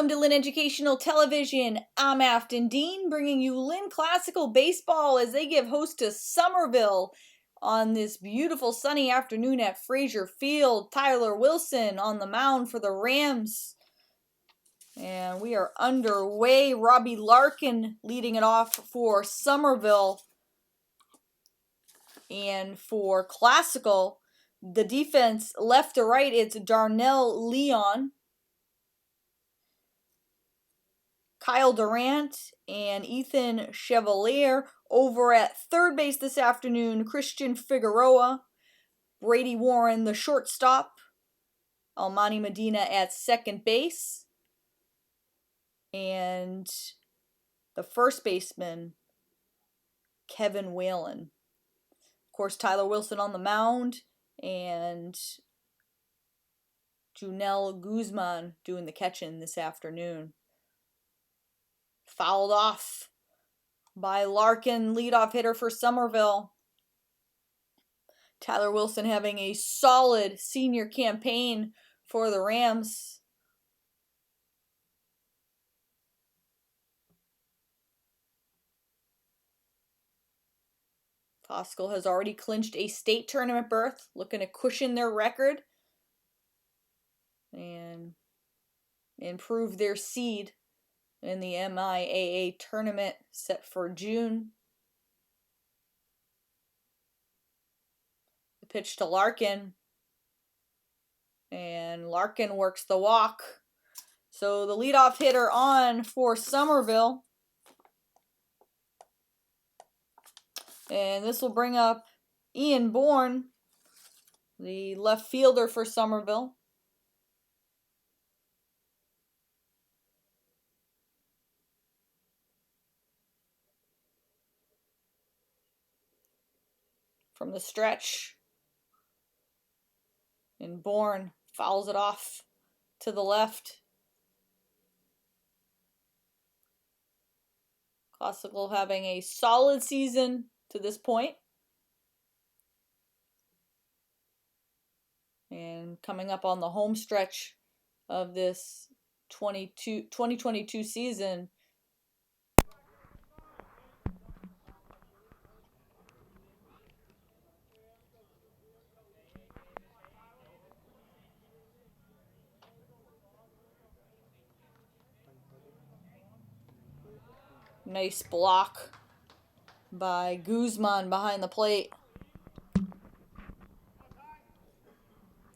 Welcome to Lynn Educational Television. I'm Afton Dean, bringing you Lynn Classical Baseball as they give host to Somerville on this beautiful sunny afternoon at Frazier Field. Tyler Wilson on the mound for the Rams. And we are underway. Robbie Larkin leading it off for Somerville. And for Classical, the defense left to right, it's Darnell Leon, Kyle Durant, and Ethan Chevalier. Over at third base this afternoon, Christian Figueroa, Brady Warren, the shortstop, Almani Medina at second base, and the first baseman, Kevin Whalen. Of course, Tyler Wilson on the mound, and Junel Guzman doing the catching this afternoon. Fouled off by Larkin, leadoff hitter for Somerville. Tyler Wilson having a solid senior campaign for the Rams. Classical has already clinched a state tournament berth, looking to cushion their record and improve their seed in the MIAA tournament set for June. The pitch to Larkin, and Larkin works the walk. So the leadoff hitter on for Somerville. And this will bring up Ian Bourne, the left fielder for Somerville. From the stretch. And Bourne fouls it off to the left. Classical having a solid season to this point. And coming up on the home stretch of this 2022 season. Nice block by Guzman behind the plate.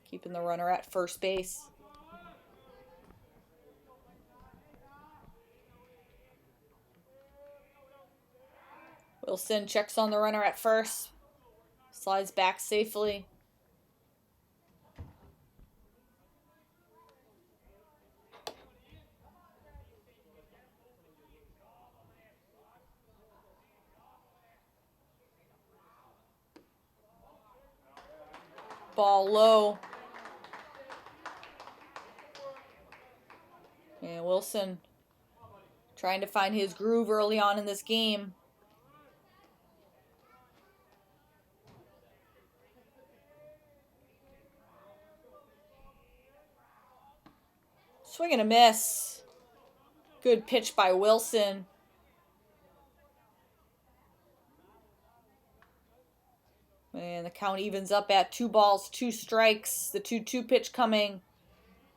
Keeping the runner at first base. Wilson checks on the runner at first. Slides back safely. Ball low. And Wilson trying to find his groove early on in this game. Swing and a miss. Good pitch by Wilson. And the count evens up at 2 balls, 2 strikes. The 2-2 pitch coming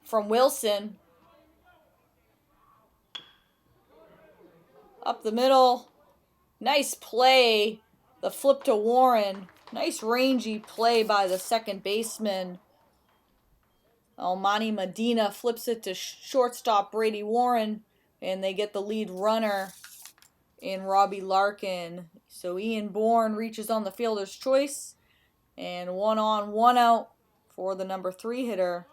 from Wilson. Up the middle. Nice play. The flip to Warren. Nice rangy play by the second baseman. Almani Medina flips it to shortstop Brady Warren. And they get the lead runner in Robbie Larkin. So Ian Bourne reaches on the fielder's choice. And 1 on, 1 out for the number 3 hitter,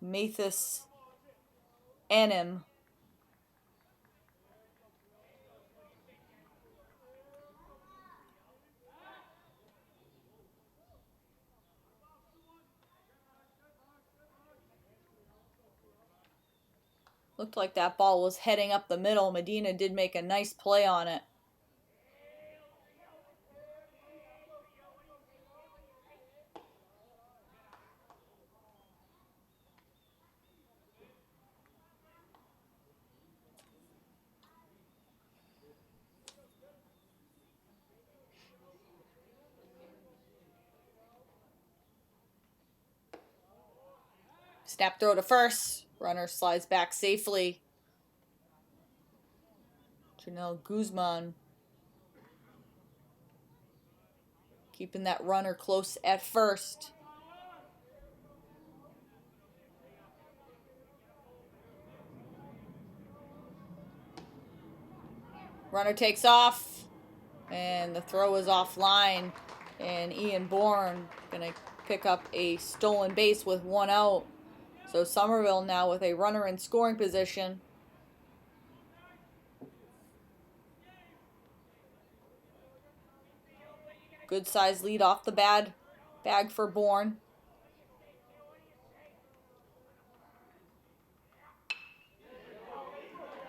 Mathis Anim. Looked like that ball was heading up the middle. Medina did make a nice play on it. Snap throw to first. Runner slides back safely. Janelle Guzman keeping that runner close at first. Runner takes off, and the throw is offline. And Ian Bourne gonna pick up a stolen base with 1 out. So Somerville now with a runner in scoring position. Good size lead off the bag for Bourne.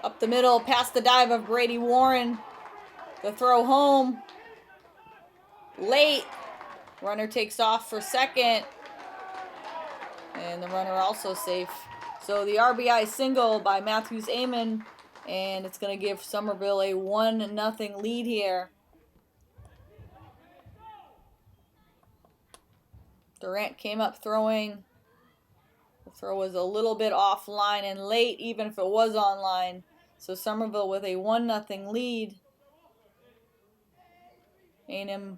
Up the middle, past the dive of Brady Warren. The throw home. Late. Runner takes off for second. And the runner also safe. So the RBI single by Matthews Amon. And it's going to give Somerville a 1-0 lead here. Durant came up throwing. The throw was a little bit offline and late, even if it was online. So Somerville with a 1-0 lead. A&M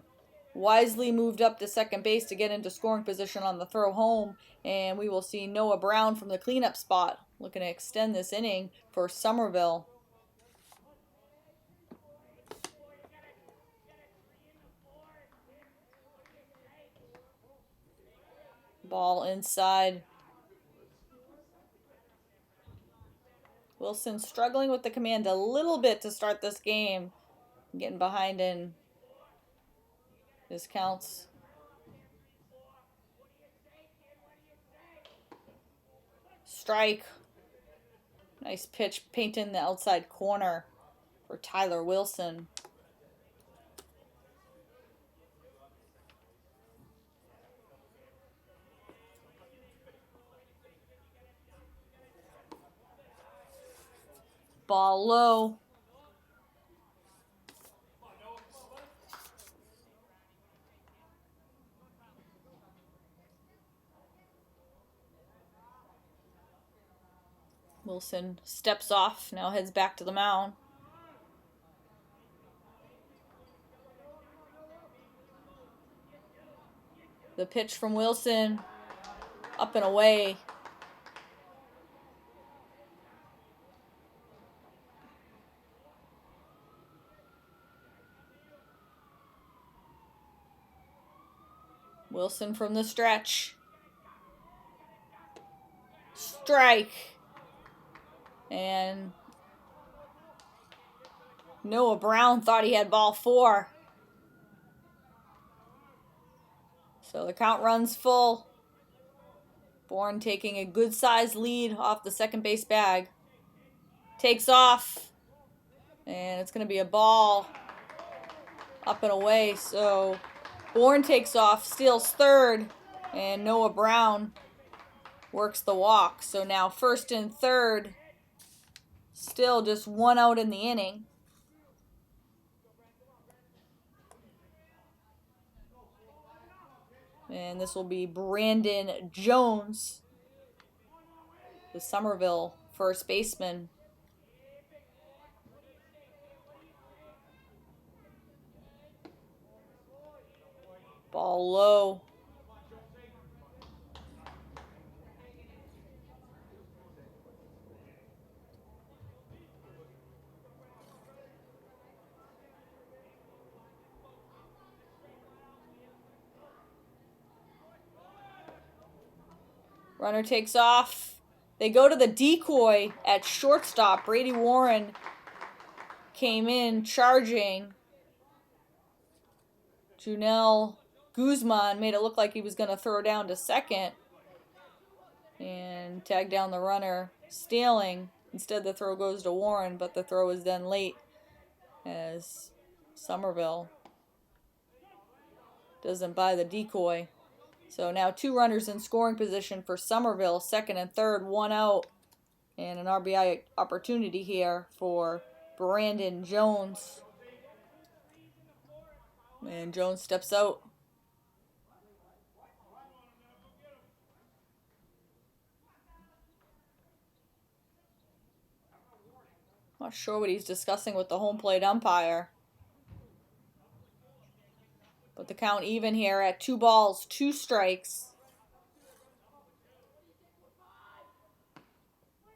wisely moved up to second base to get into scoring position on the throw home. And we will see Noah Brown from the cleanup spot looking to extend this inning for Somerville. Ball inside. Wilson struggling with the command a little bit to start this game. Getting behind in his counts. Strike. Nice pitch painting the outside corner for Tyler Wilson. Ball low. Wilson steps off, now heads back to the mound. The pitch from Wilson, up and away. Wilson from the stretch. Strike. And Noah Brown thought he had ball 4. So the count runs full. Bourne taking a good sized lead off the second base bag. Takes off. And it's going to be a ball up and away. So Bourne takes off, steals third. And Noah Brown works the walk. So now first and third. Still just 1 out in the inning. And this will be Brandon Jones, the Somerville first baseman. Ball low. Runner takes off. They go to the decoy at shortstop. Brady Warren came in charging. Janelle Guzman made it look like he was going to throw down to second and tag down the runner, stealing. Instead, the throw goes to Warren, but the throw is then late as Somerville doesn't buy the decoy. So now 2 runners in scoring position for Somerville, second and third, 1 out, and an RBI opportunity here for Brandon Jones. And Jones steps out. Not sure what he's discussing with the home plate umpire. But the count even here at 2 balls, 2 strikes.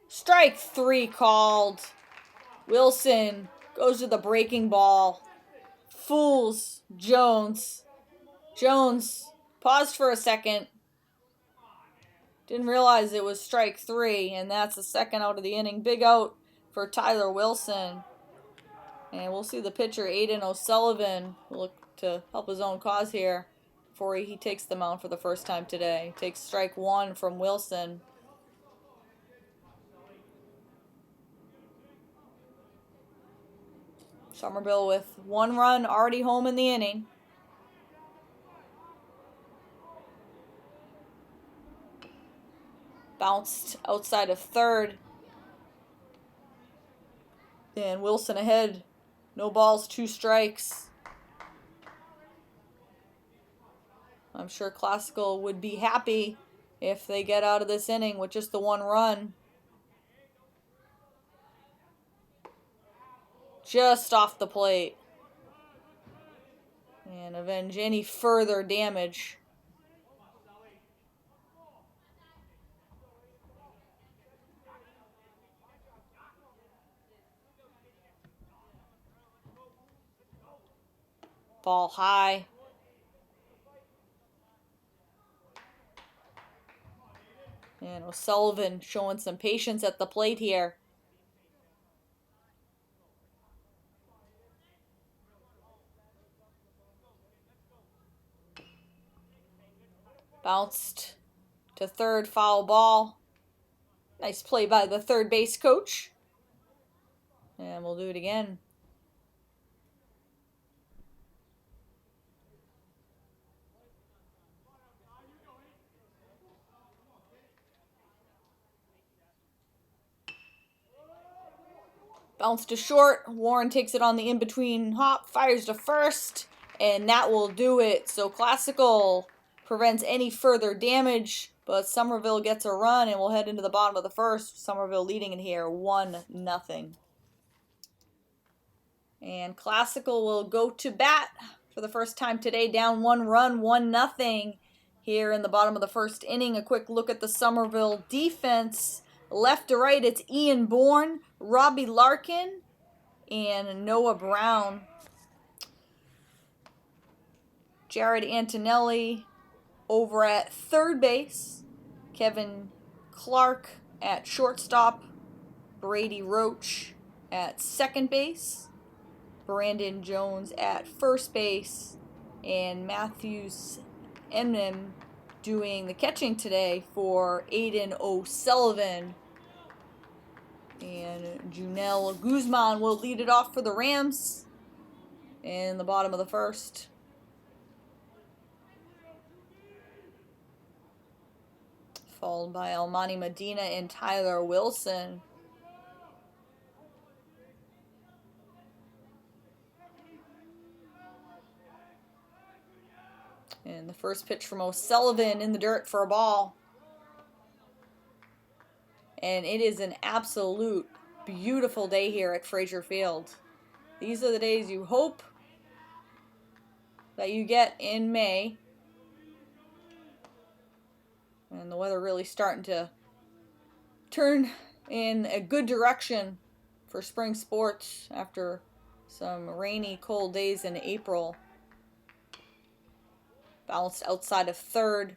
Strike 3 called. Wilson goes to the breaking ball. Fools Jones. Jones paused for a second. Didn't realize it was strike 3, and that's the second out of the inning. Big out for Tyler Wilson. And we'll see the pitcher, Aiden O'Sullivan, look to help his own cause here before he takes the mound for the first time today. Takes strike 1 from Wilson. Somerville with 1 run already home in the inning. Bounced outside of third. And Wilson ahead. No balls, 2 strikes. I'm sure Classical would be happy if they get out of this inning with just the 1 run. Just off the plate. And avenge any further damage. Ball high. And O'Sullivan showing some patience at the plate here. Bounced to third, foul ball. Nice play by the third base coach. And we'll do it again. Bounce to short. Warren takes it on the in-between hop, fires to first, and that will do it. So Classical prevents any further damage, but Somerville gets a run, and we'll head into the bottom of the first. Somerville leading it here, 1-0. And Classical will go to bat for the first time today, down 1 run, 1-0 here in the bottom of the first inning. A quick look at the Somerville defense. Left to right, it's Ian Bourne, Robbie Larkin, and Noah Brown. Jared Antonelli over at third base. Kevin Clark at shortstop. Brady Roach at second base. Brandon Jones at first base. And Matthews Eminem doing the catching today for Aiden O'Sullivan. And Junel Guzman will lead it off for the Rams in the bottom of the first. Followed by Almani Medina and Tyler Wilson. And the first pitch from O'Sullivan in the dirt for a ball. And it is an absolute beautiful day here at Frazier Field. These are the days you hope that you get in May. And the weather really starting to turn in a good direction for spring sports after some rainy, cold days in April. Bounced outside of third.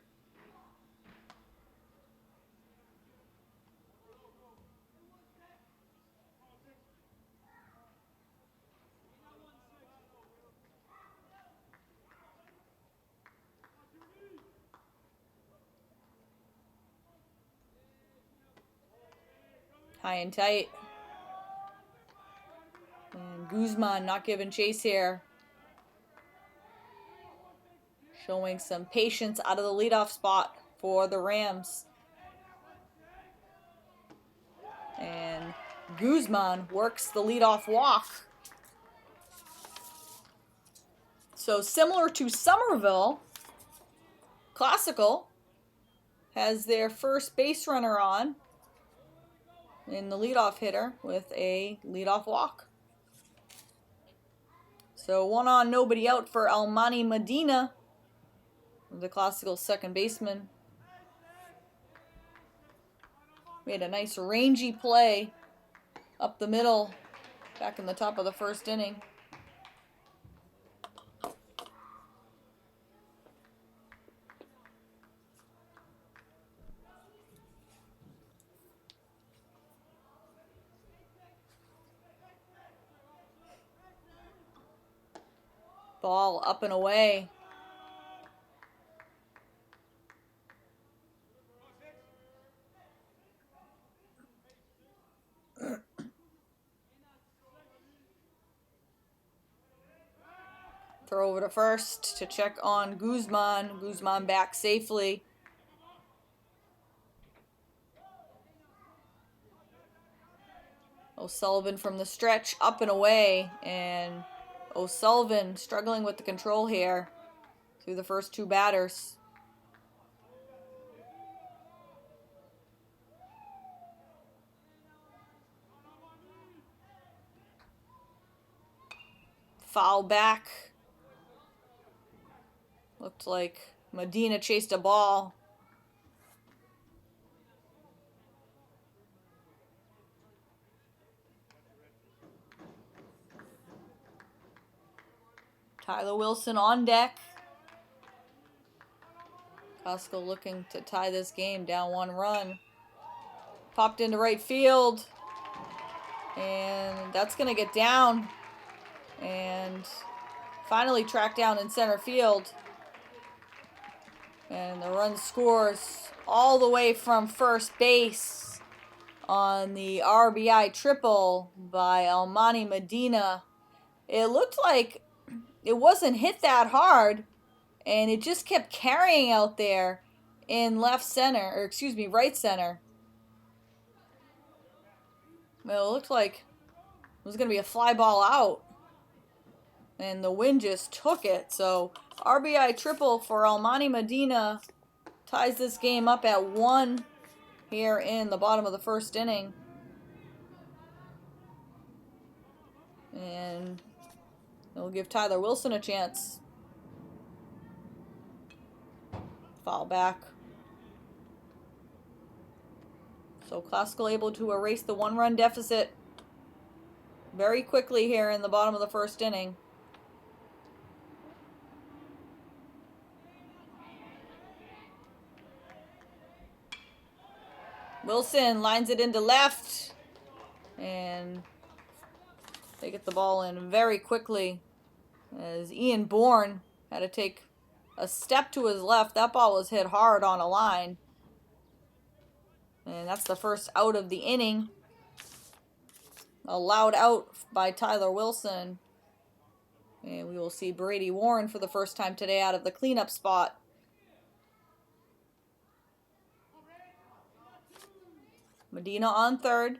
High and tight. And Guzman not giving chase here. Showing some patience out of the leadoff spot for the Rams. And Guzman works the leadoff walk. So similar to Somerville, Classical has their first base runner on. in the leadoff hitter with a leadoff walk. So 1 on, nobody out for Almani Medina, the classical second baseman. Made a nice rangy play up the middle back in the top of the first inning. Ball up and away. Throw over to first to check on Guzman. Guzman back safely. O'Sullivan from the stretch, up and away, and O'Sullivan struggling with the control here through the first 2 batters. Foul back. Looked like Medina chased a ball. Tyler Wilson on deck. Costco looking to tie this game, down 1 run. Popped into right field. And that's going to get down. And finally tracked down in center field. And the run scores all the way from first base on the RBI triple by Almani Medina. It looked like it wasn't hit that hard, and it just kept carrying out there in right center. Well, it looked like it was going to be a fly ball out, and the wind just took it. So RBI triple for Almani Medina ties this game up at 1 here in the bottom of the first inning. And it'll give Tyler Wilson a chance. Foul back. So Classical able to erase the 1-run deficit very quickly here in the bottom of the first inning. Wilson lines it into left, and they get the ball in very quickly as Ian Bourne had to take a step to his left. That ball was hit hard on a line. And that's the first out of the inning. Allowed out by Tyler Wilson. And we will see Brady Warren for the first time today out of the cleanup spot. Medina on third.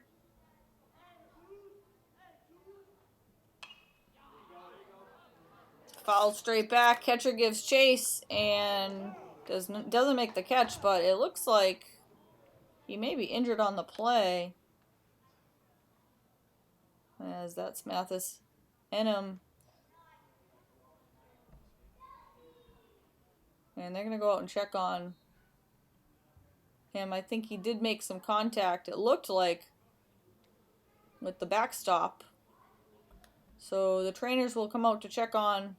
Foul straight back. Catcher gives chase and doesn't make the catch, but it looks like he may be injured on the play. As that's Mathis Enum. And they're going to go out and check on him. I think he did make some contact, it looked like, with the backstop. So the trainers will come out to check on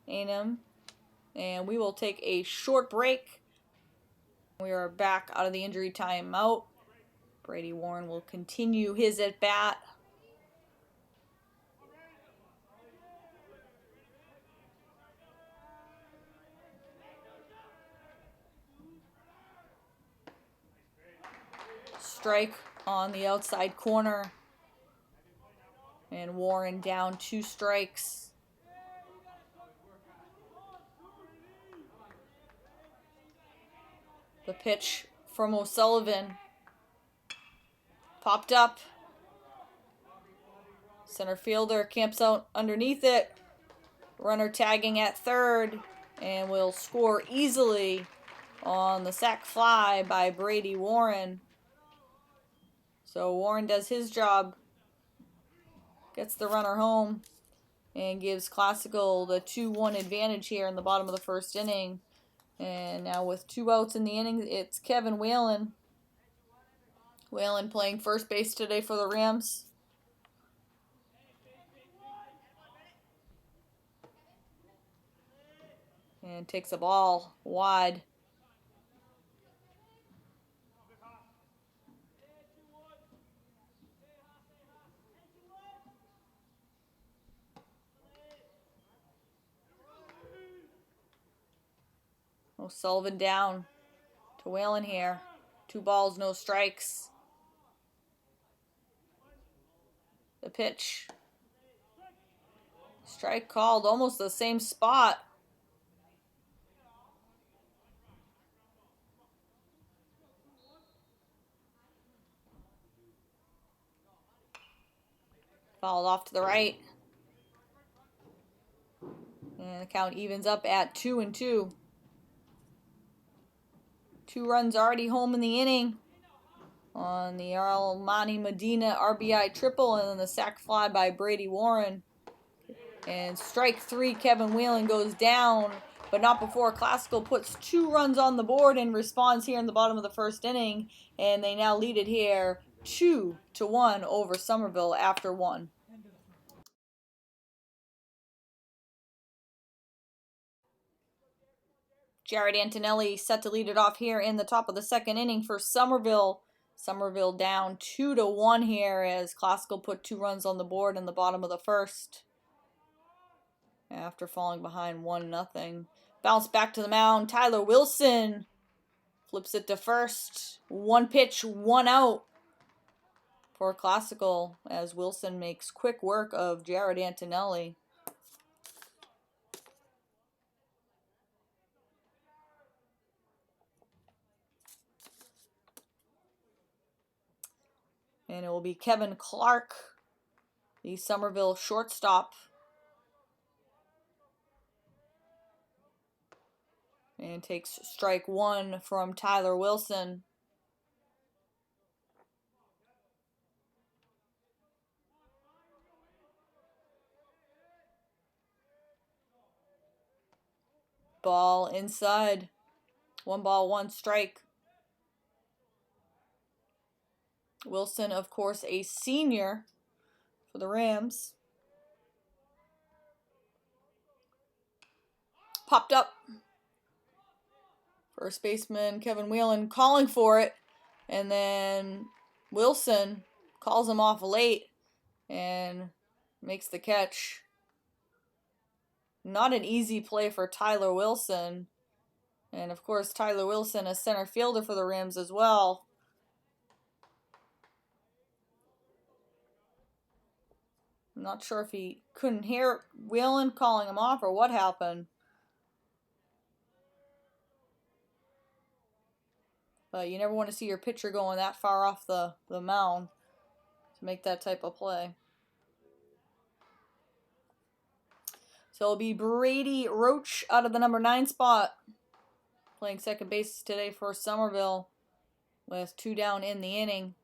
Enum. And we will take a short break. We are back out of the injury timeout. Brady Warren will continue his at-bat. Strike on the outside corner. And Warren down 2 strikes. The pitch from O'Sullivan. Popped up. Center fielder camps out underneath it. Runner tagging at third. And will score easily on the sac fly by Brady Warren. So Warren does his job, gets the runner home, and gives Classical the 2-1 advantage here in the bottom of the first inning. And now with 2 outs in the inning, it's Kevin Whalen. Whalen playing first base today for the Rams. And takes a ball wide. O'Sullivan down to Whalen here. 2 balls, no strikes. The pitch. Strike called, almost the same spot. Fouled off to the right. And the count evens up at 2-2. 2 runs already home in the inning on the Armani Medina RBI triple, and then the sac fly by Brady Warren. And strike 3, Kevin Whalen goes down, but not before Classical puts 2 runs on the board and responds here in the bottom of the first inning. And they now lead it here 2-1 over Somerville after 1. Jared Antonelli set to lead it off here in the top of the second inning for Somerville. Somerville down 2-1 here as Classical put 2 runs on the board in the bottom of the first after falling behind 1-0. Bounce back to the mound. Tyler Wilson flips it to first. 1 pitch, 1 out for Classical as Wilson makes quick work of Jared Antonelli. And it will be Kevin Clark, the Somerville shortstop. And takes strike 1 from Tyler Wilson. Ball inside. 1 ball, 1 strike. Wilson, of course, a senior for the Rams. Popped up. First baseman Kevin Whalen calling for it. And then Wilson calls him off late and makes the catch. Not an easy play for Tyler Wilson. And of course, Tyler Wilson, a center fielder for the Rams as well. I'm not sure if he couldn't hear Whalen calling him off or what happened. But you never want to see your pitcher going that far off the mound to make that type of play. So it'll be Brady Roach out of the number 9 spot, playing second base today for Somerville with 2 down in the inning.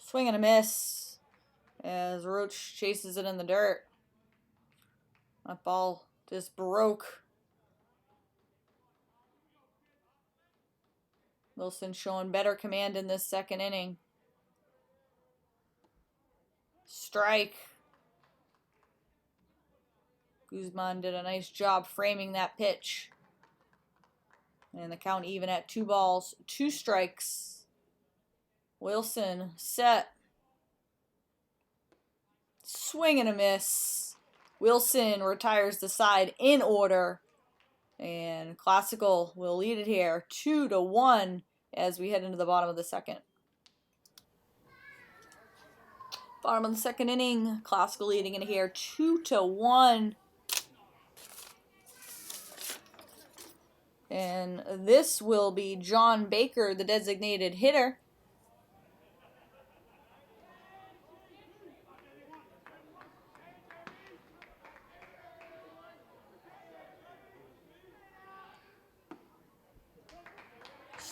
Swing and a miss as Roach chases it in the dirt. That ball just broke. Wilson showing better command in this second inning. Strike. Guzman did a nice job framing that pitch. And the count even at 2 balls, 2 strikes. Wilson set. Swing and a miss. Wilson retires the side in order. And Classical will lead it here 2-1 as we head into the bottom of the second. Bottom of the second inning, Classical leading in here 2-1. And this will be John Baker, the designated hitter.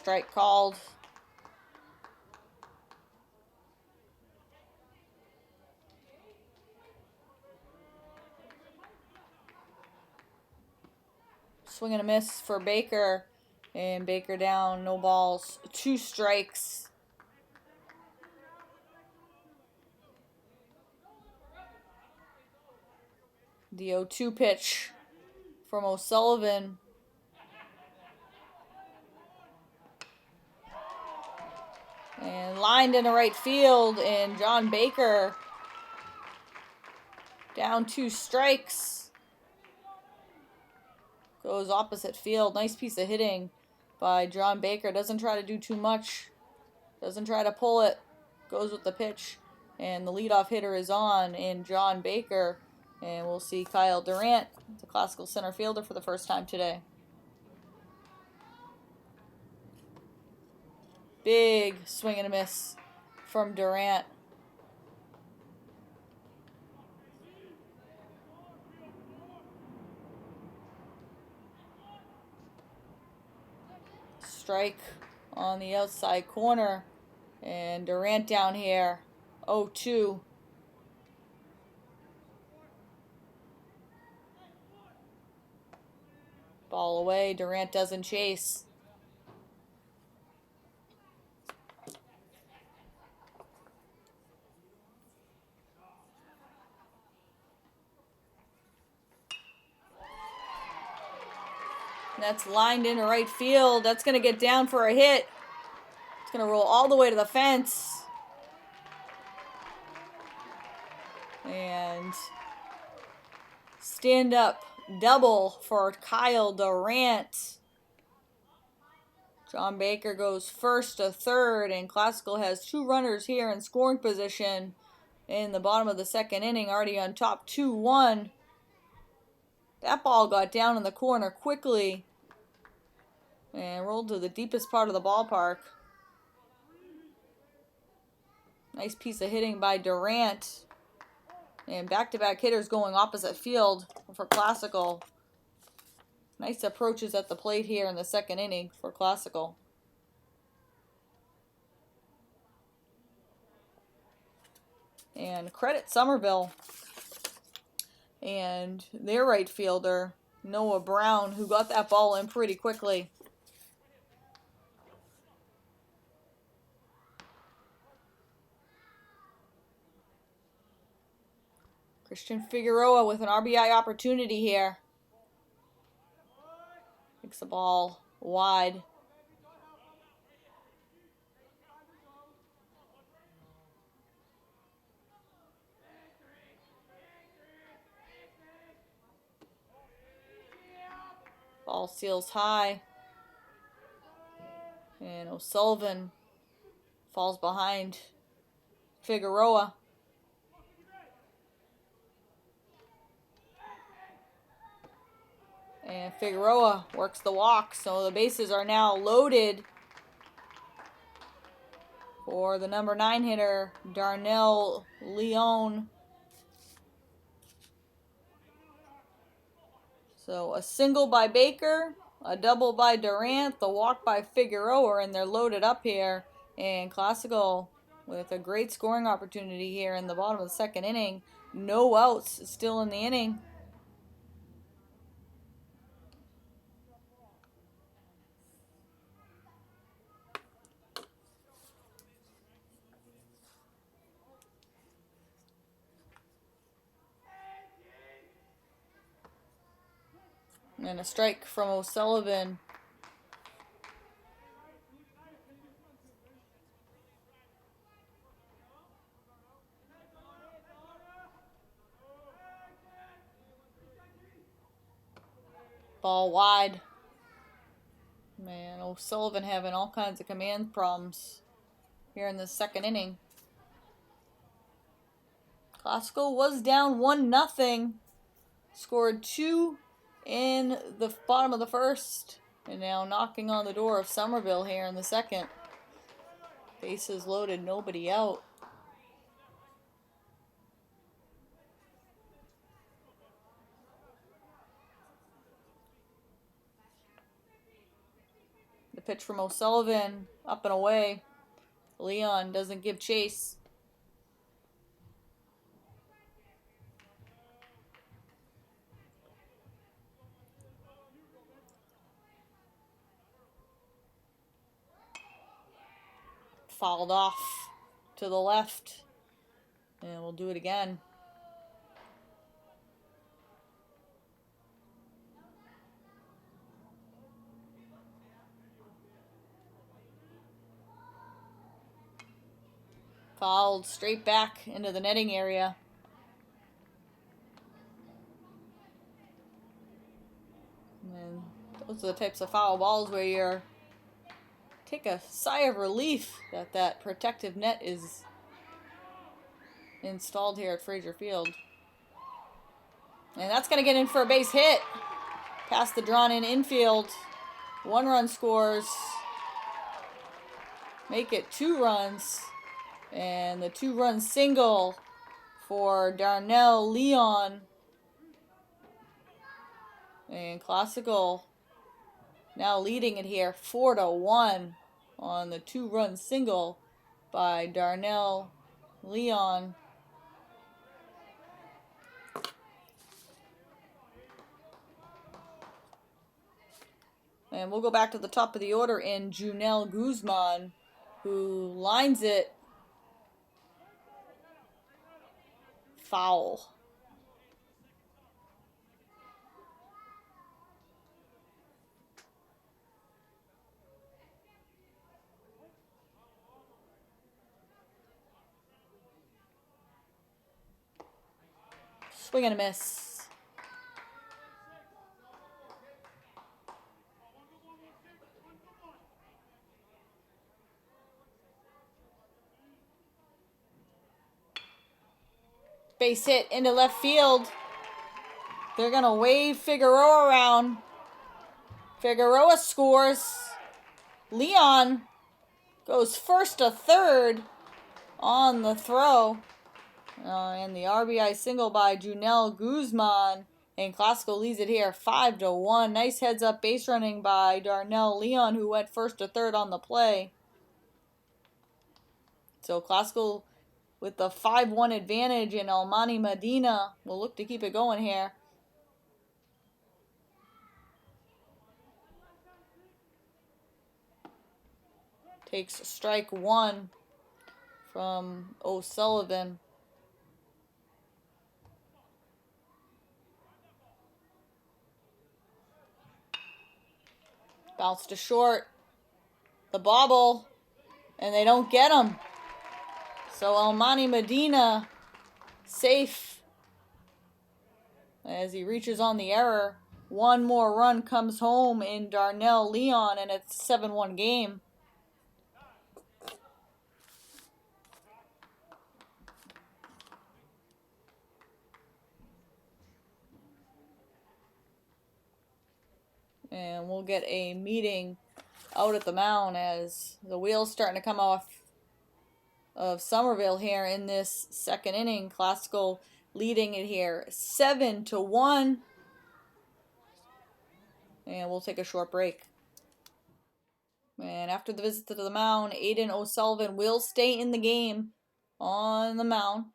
strike called. Swing and a miss for Baker. And Baker down, no balls, 2 strikes. The 0-2 pitch from O'Sullivan. And lined into right field, and John Baker down 2 strikes. Goes opposite field. Nice piece of hitting by John Baker. Doesn't try to do too much. Doesn't try to pull it. Goes with the pitch. And the leadoff hitter is on in John Baker. And we'll see Kyle Durant, the classical center fielder, for the first time today. Big swing and a miss from Durant. Strike on the outside corner. And Durant down here. 0-2. Ball away. Durant doesn't chase. That's lined into right field. That's going to get down for a hit. It's going to roll all the way to the fence. And stand up double for Kyle Durant. John Baker goes first to third, and Classical has 2 runners here in scoring position in the bottom of the second inning, already on top 2-1. That ball got down in the corner quickly and rolled to the deepest part of the ballpark. Nice piece of hitting by Durant. And back-to-back hitters going opposite field for Classical. Nice approaches at the plate here in the second inning for Classical. And credit Somerville and their right fielder, Noah Brown, who got that ball in pretty quickly. Christian Figueroa with an RBI opportunity here. Takes the ball wide. Ball seals high. And O'Sullivan falls behind Figueroa. And Figueroa works the walk, so the bases are now loaded for the number 9 hitter, Darnell Leone. So a single by Baker, a double by Durant, the walk by Figueroa, and they're loaded up here. And Classical with a great scoring opportunity here in the bottom of the second inning. No outs still in the inning. And a strike from O'Sullivan. Ball wide. Man, O'Sullivan having all kinds of command problems here in the second inning. Classical was down 1-0. Scored 2 in the bottom of the first. And now knocking on the door of Somerville here in the second. Bases loaded, nobody out. The pitch from O'Sullivan, up and away. Leon doesn't give chase. Fouled off to the left. And we'll do it again. Fouled straight back into the netting area. And those are the types of foul balls where you're take a sigh of relief that that protective net is installed here at Frazier Field. And that's going to get in for a base hit. Past the drawn-in infield. 1 run scores. Make it 2 runs. And the 2-run single for Darnell Leon. And Classical now leading it here 4-1 on the 2-run single by Darnell Leon. And we'll go back to the top of the order in Junel Guzman, who lines it foul. Swing and a miss. Base hit into left field. They're going to wave Figueroa around. Figueroa scores. Leon goes first to third on the throw. And the RBI single by Junel Guzman. And Classical leads it here 5-1. Nice heads up base running by Darnell Leon, who went first to third on the play. So Classical with the 5-1 advantage, and Almani Medina will look to keep it going here. Takes strike 1 from O'Sullivan. Bounce to short. The bobble. And they don't get him. So Almani Medina safe as he reaches on the error. 1 more run comes home in Darnell Leon, and it's a 7-1 game. And we'll get a meeting out at the mound as the wheels starting to come off of Somerville here in this second inning. Classical leading it here 7-1. And we'll take a short break. And after the visit to the mound, Aiden O'Sullivan will stay in the game on the mound.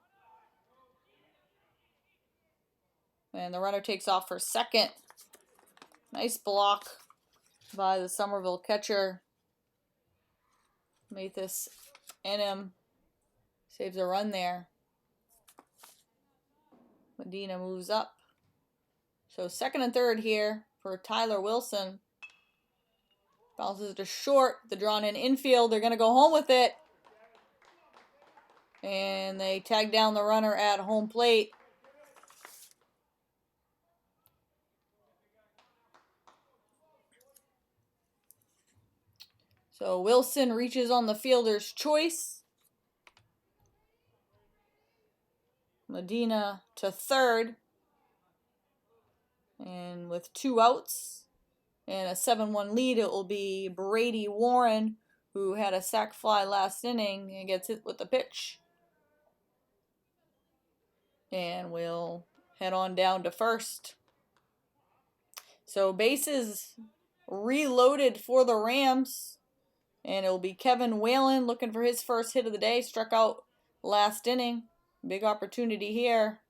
And the runner takes off for second. Nice block by the Somerville catcher. Mathis Enim saves a run there. Medina moves up. So second and third here for Tyler Wilson. Bounces to short. The drawn-in infield. They're going to go home with it. And they tag down the runner at home plate. So Wilson reaches on the fielder's choice. Medina to third. And with 2 outs and a 7-1 lead, it will be Brady Warren, who had a sac fly last inning and gets hit with the pitch. And we'll head on down to first. So bases reloaded for the Rams. And it'll be Kevin Whalen looking for his first hit of the day. Struck out last inning. Big opportunity here.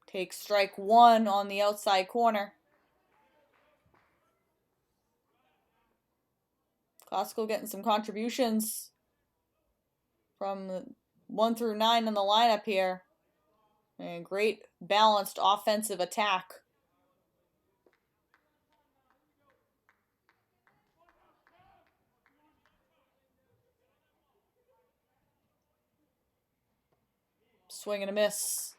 Takes strike one on the outside corner. Classical getting some contributions from 1 through 9 in the lineup here. And great balanced offensive attack. Swing and a miss.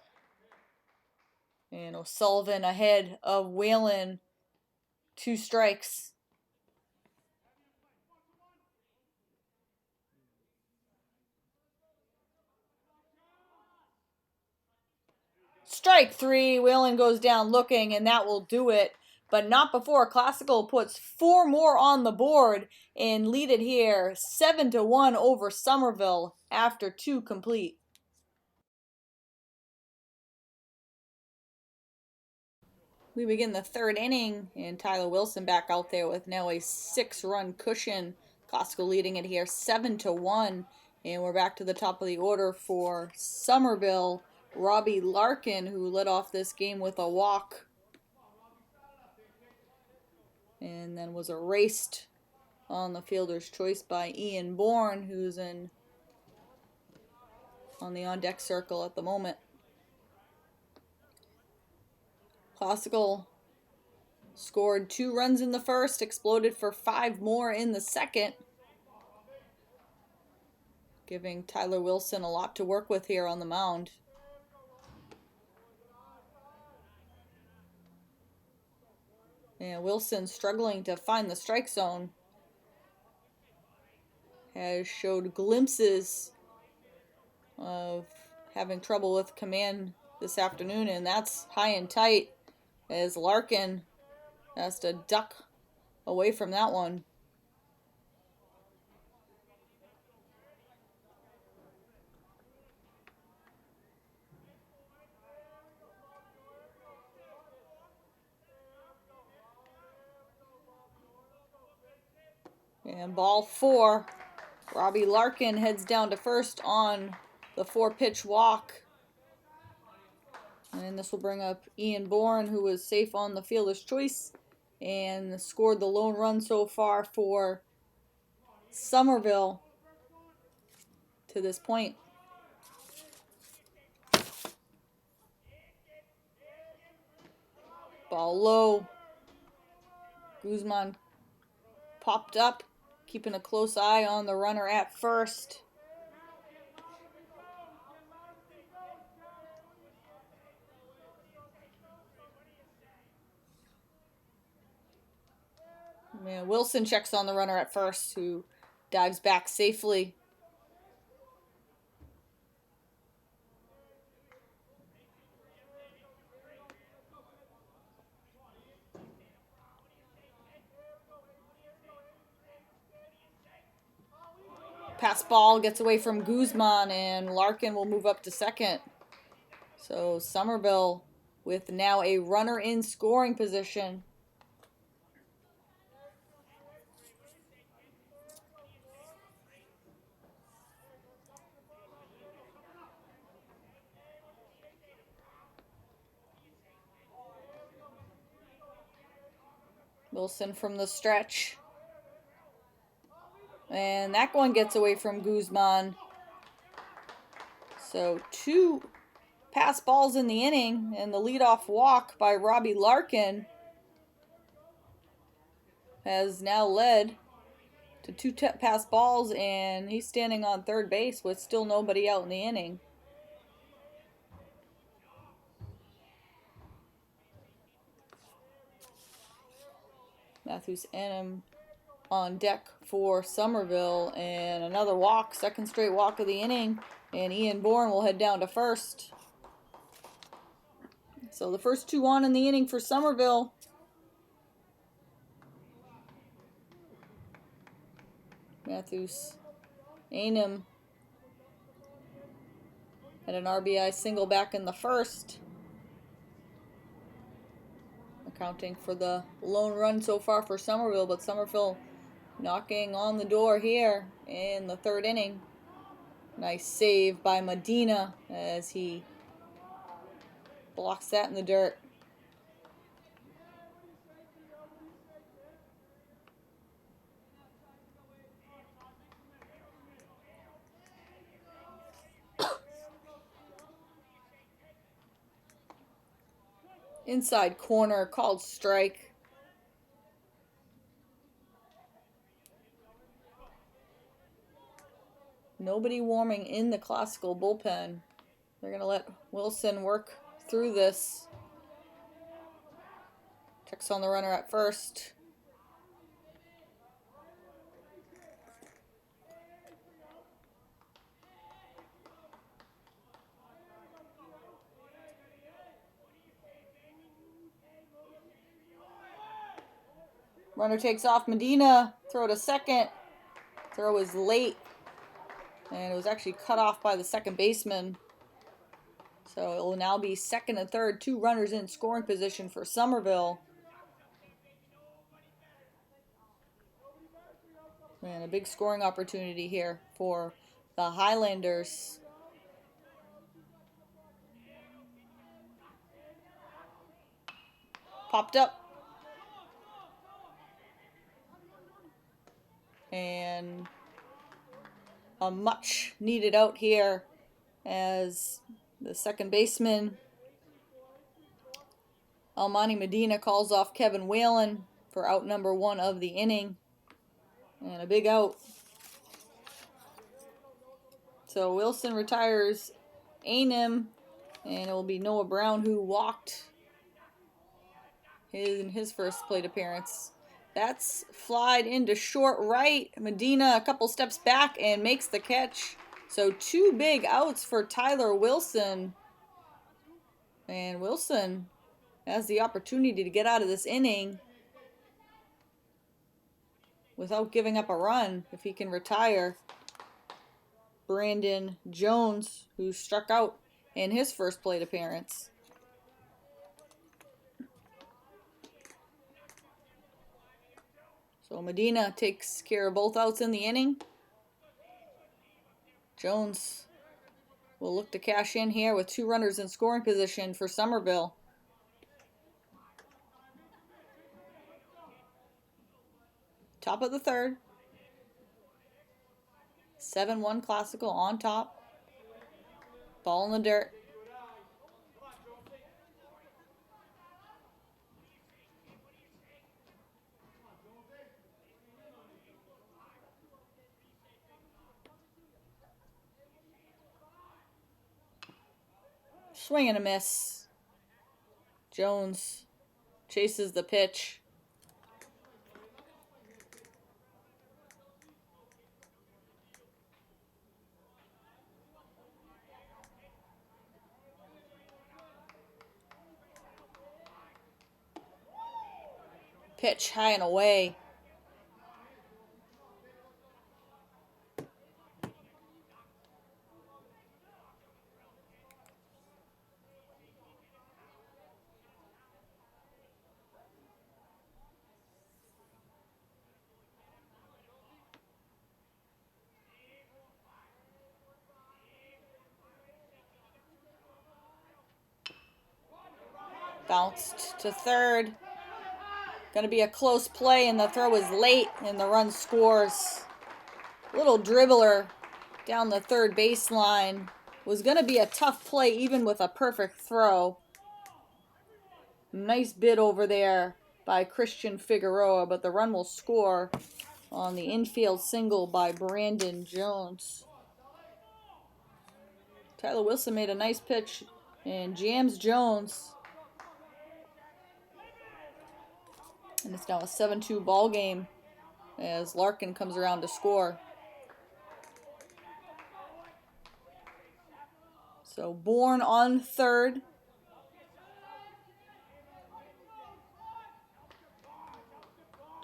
And O'Sullivan ahead of Whalen. 2 strikes. Strike 3. Whalen goes down looking, and that will do it. But not before Classical puts 4 more on the board and lead it here 7-1 over Somerville after 2 complete. We begin the 3rd inning, and Tyler Wilson back out there with now a 6-run cushion. Classical leading it here 7-1. And we're back to the top of the order for Somerville. Robbie Larkin, who led off this game with a walk. And then was erased on the fielder's choice by Ian Bourne, who's on the on-deck circle at the moment. Classical scored 2 runs in the first, exploded for 5 more in the second, giving Tyler Wilson a lot to work with here on the mound. And Wilson struggling to find the strike zone. Has showed glimpses of having trouble with command this afternoon, and that's high and tight as Larkin has to duck away from that one. And ball 4. Robbie Larkin heads down to first on the 4-pitch walk. And this will bring up Ian Bourne, who was safe on the fielder's choice and scored the lone run so far for Somerville to this point. Ball low. Guzman popped up, keeping a close eye on the runner at first. Man, Wilson checks on the runner at first, who dives back safely. Pass ball gets away from Guzman, and Larkin will move up to second. So Somerville with now a runner in scoring position. Wilson from the stretch. And that one gets away from Guzman. So 2 pass balls in the inning, and the leadoff walk by Robbie Larkin has now led to 2 pass balls, and he's standing on third base with still nobody out in the inning. Matthews Enum on deck for Somerville, and another walk, 2nd straight walk of the inning, and Ian Bourne will head down to first. So the first 2 on in the inning for Somerville. Matthews Enum had an RBI single back in the first. Counting for the lone run so far for Somerville, but Somerville knocking on the door here in the third inning. Nice save by Medina as he blocks that in the dirt. Inside corner, called strike. Nobody warming in the Classical bullpen. They're going to let Wilson work through this. Checks on the runner at first. Runner takes off. Medina, throw to second. Throw is late. And it was actually cut off by the second baseman. So it will now be second and third. 2 runners in scoring position for Somerville. And a big scoring opportunity here for the Highlanders. Popped up. And a much needed out here as the second baseman Almani Medina calls off Kevin Whalen for out number 1 of the inning. And a big out. So Wilson retires Anim, and it will be Noah Brown who walked in his first plate appearance. That's flied into short right. Medina a couple steps back and makes the catch. So 2 big outs for Tyler Wilson. And Wilson has the opportunity to get out of this inning without giving up a run if he can retire Brandon Jones, who struck out in his first plate appearance. So Medina takes care of both outs in the inning. Jones will look to cash in here with 2 runners in scoring position for Somerville. Top of the third. 7-1 Classical on top. Ball in the dirt. Swing and a miss. Jones chases the pitch. Pitch high and away. Bounced to third. Going to be a close play, and the throw is late, and the run scores. Little dribbler down the third baseline. Was going to be a tough play even with a perfect throw. Nice bid over there by Christian Figueroa, but the run will score on the infield single by Brandon Jones. Tyler Wilson made a nice pitch and jams Jones. And it's now a 7-2 ball game as Larkin comes around to score. So Bourne on third.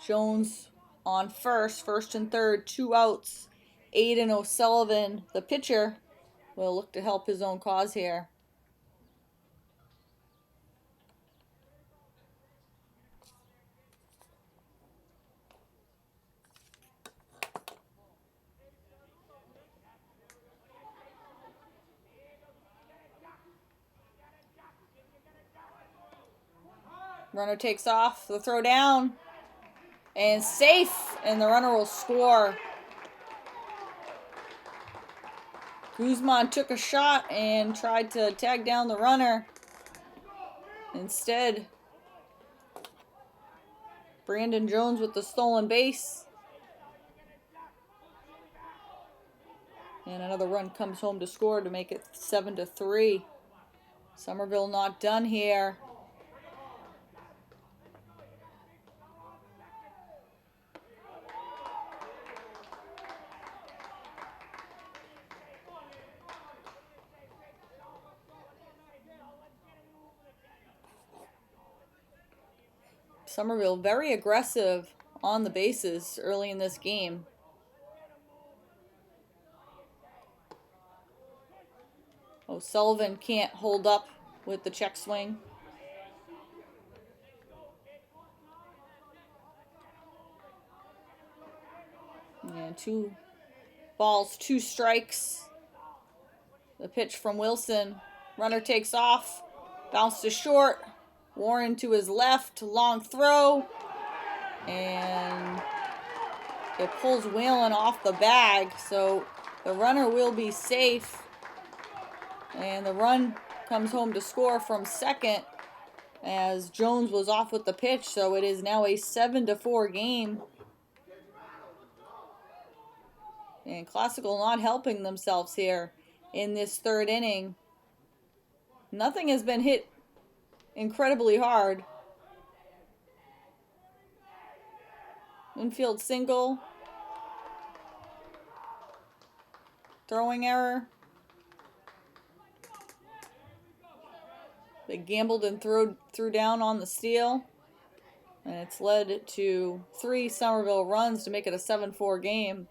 Jones on first and third, 2 outs. Aiden O'Sullivan, the pitcher, will look to help his own cause here. Runner takes off, the throw down, and safe, and the runner will score. Guzman took a shot and tried to tag down the runner. Instead, Brandon Jones with the stolen base. And another run comes home to score to make it 7-3. Somerville not done here. Somerville very aggressive on the bases early in this game. O'Sullivan can't hold up with the check swing. And 2 balls, 2 strikes. The pitch from Wilson. Runner takes off. Bounce to short. Warren to his left. Long throw. And it pulls Whalen off the bag. So the runner will be safe. And the run comes home to score from second as Jones was off with the pitch. So it is now a 7-4 game. And Classical not helping themselves here in this third inning. Nothing has been hit incredibly hard. Infield single. Throwing error. They gambled and threw down on the steal. And it's led to 3 Somerville runs to make it a 7-4 game.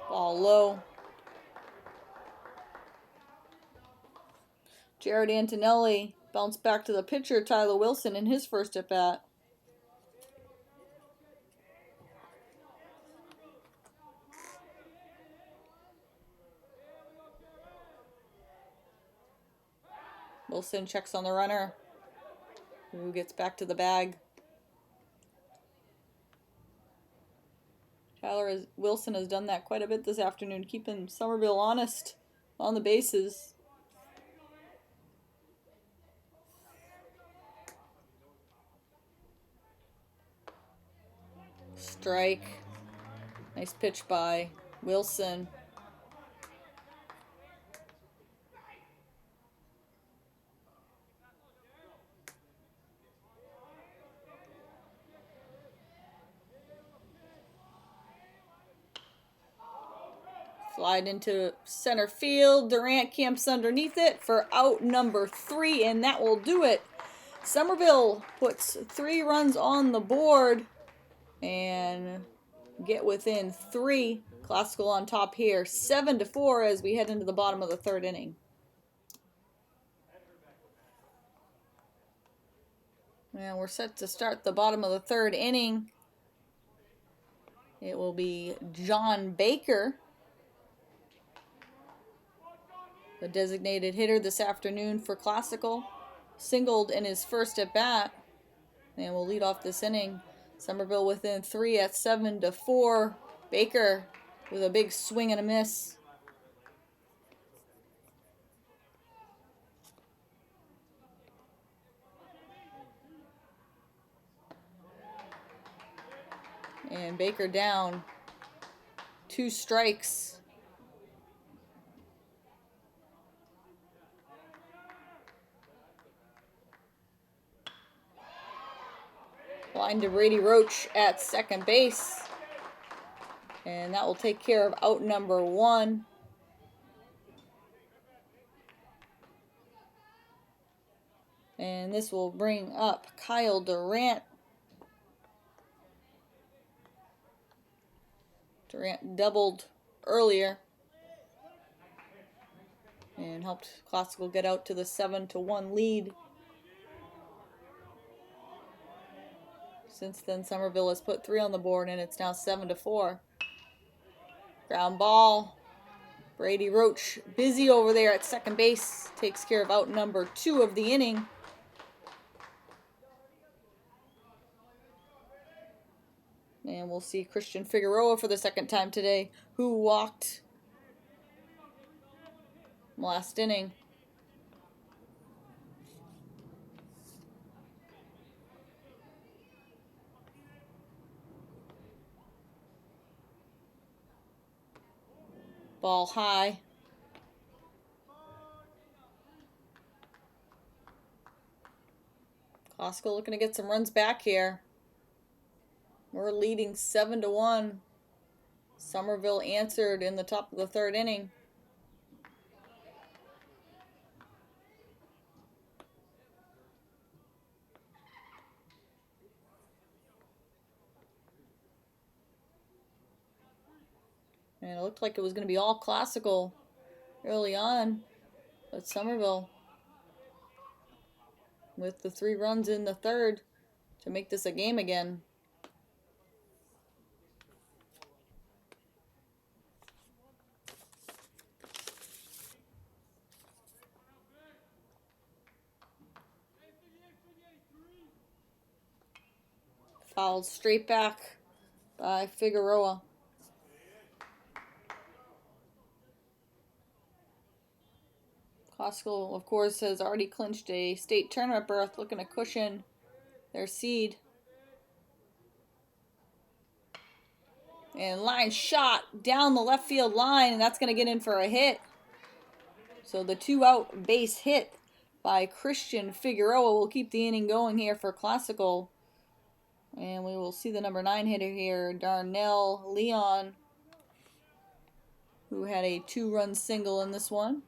Ball low. Jared Antonelli bounced back to the pitcher, Tyler Wilson, in his first at-bat. Wilson checks on the runner, who gets back to the bag. Wilson has done that quite a bit this afternoon, keeping Somerville honest on the bases. Strike. Nice pitch by Wilson. Slide into center field. Durant camps underneath it for out number 3, and that will do it. Somerville puts 3 runs on the board and get within 3. Classical on top here, 7-4 as we head into the bottom of the third inning. And we're set to start the bottom of the third inning. It will be John Baker, the designated hitter this afternoon for Classical. Singled in his first at-bat. And will lead off this inning. Somerville within 3 at 7-4. Baker with a big swing and a miss. And Baker down. 2 strikes. Line to Brady Roach at second base. And that will take care of out number 1. And this will bring up Kyle Durant. Durant doubled earlier and helped Classical get out to the 7-1 lead. Since then, Somerville has put 3 on the board, and it's now 7-4. Ground ball. Brady Roach busy over there at second base. Takes care of out number 2 of the inning. And we'll see Christian Figueroa for the second time today, who walked last inning. Ball high. Costco looking to get some runs back here. We're leading 7-1. Somerville answered in the top of the third inning. And it looked like it was going to be all classical early on. But Somerville, with the 3 runs in the third to make this a game again. Fouled straight back by Figueroa. Costco, of course, has already clinched a state tournament berth, looking to cushion their seed. And line shot down the left field line, and that's going to get in for a hit. So the 2-out base hit by Christian Figueroa will keep the inning going here for Classical. And we will see the number 9 hitter here, Darnell Leon, who had a 2-run single in this one.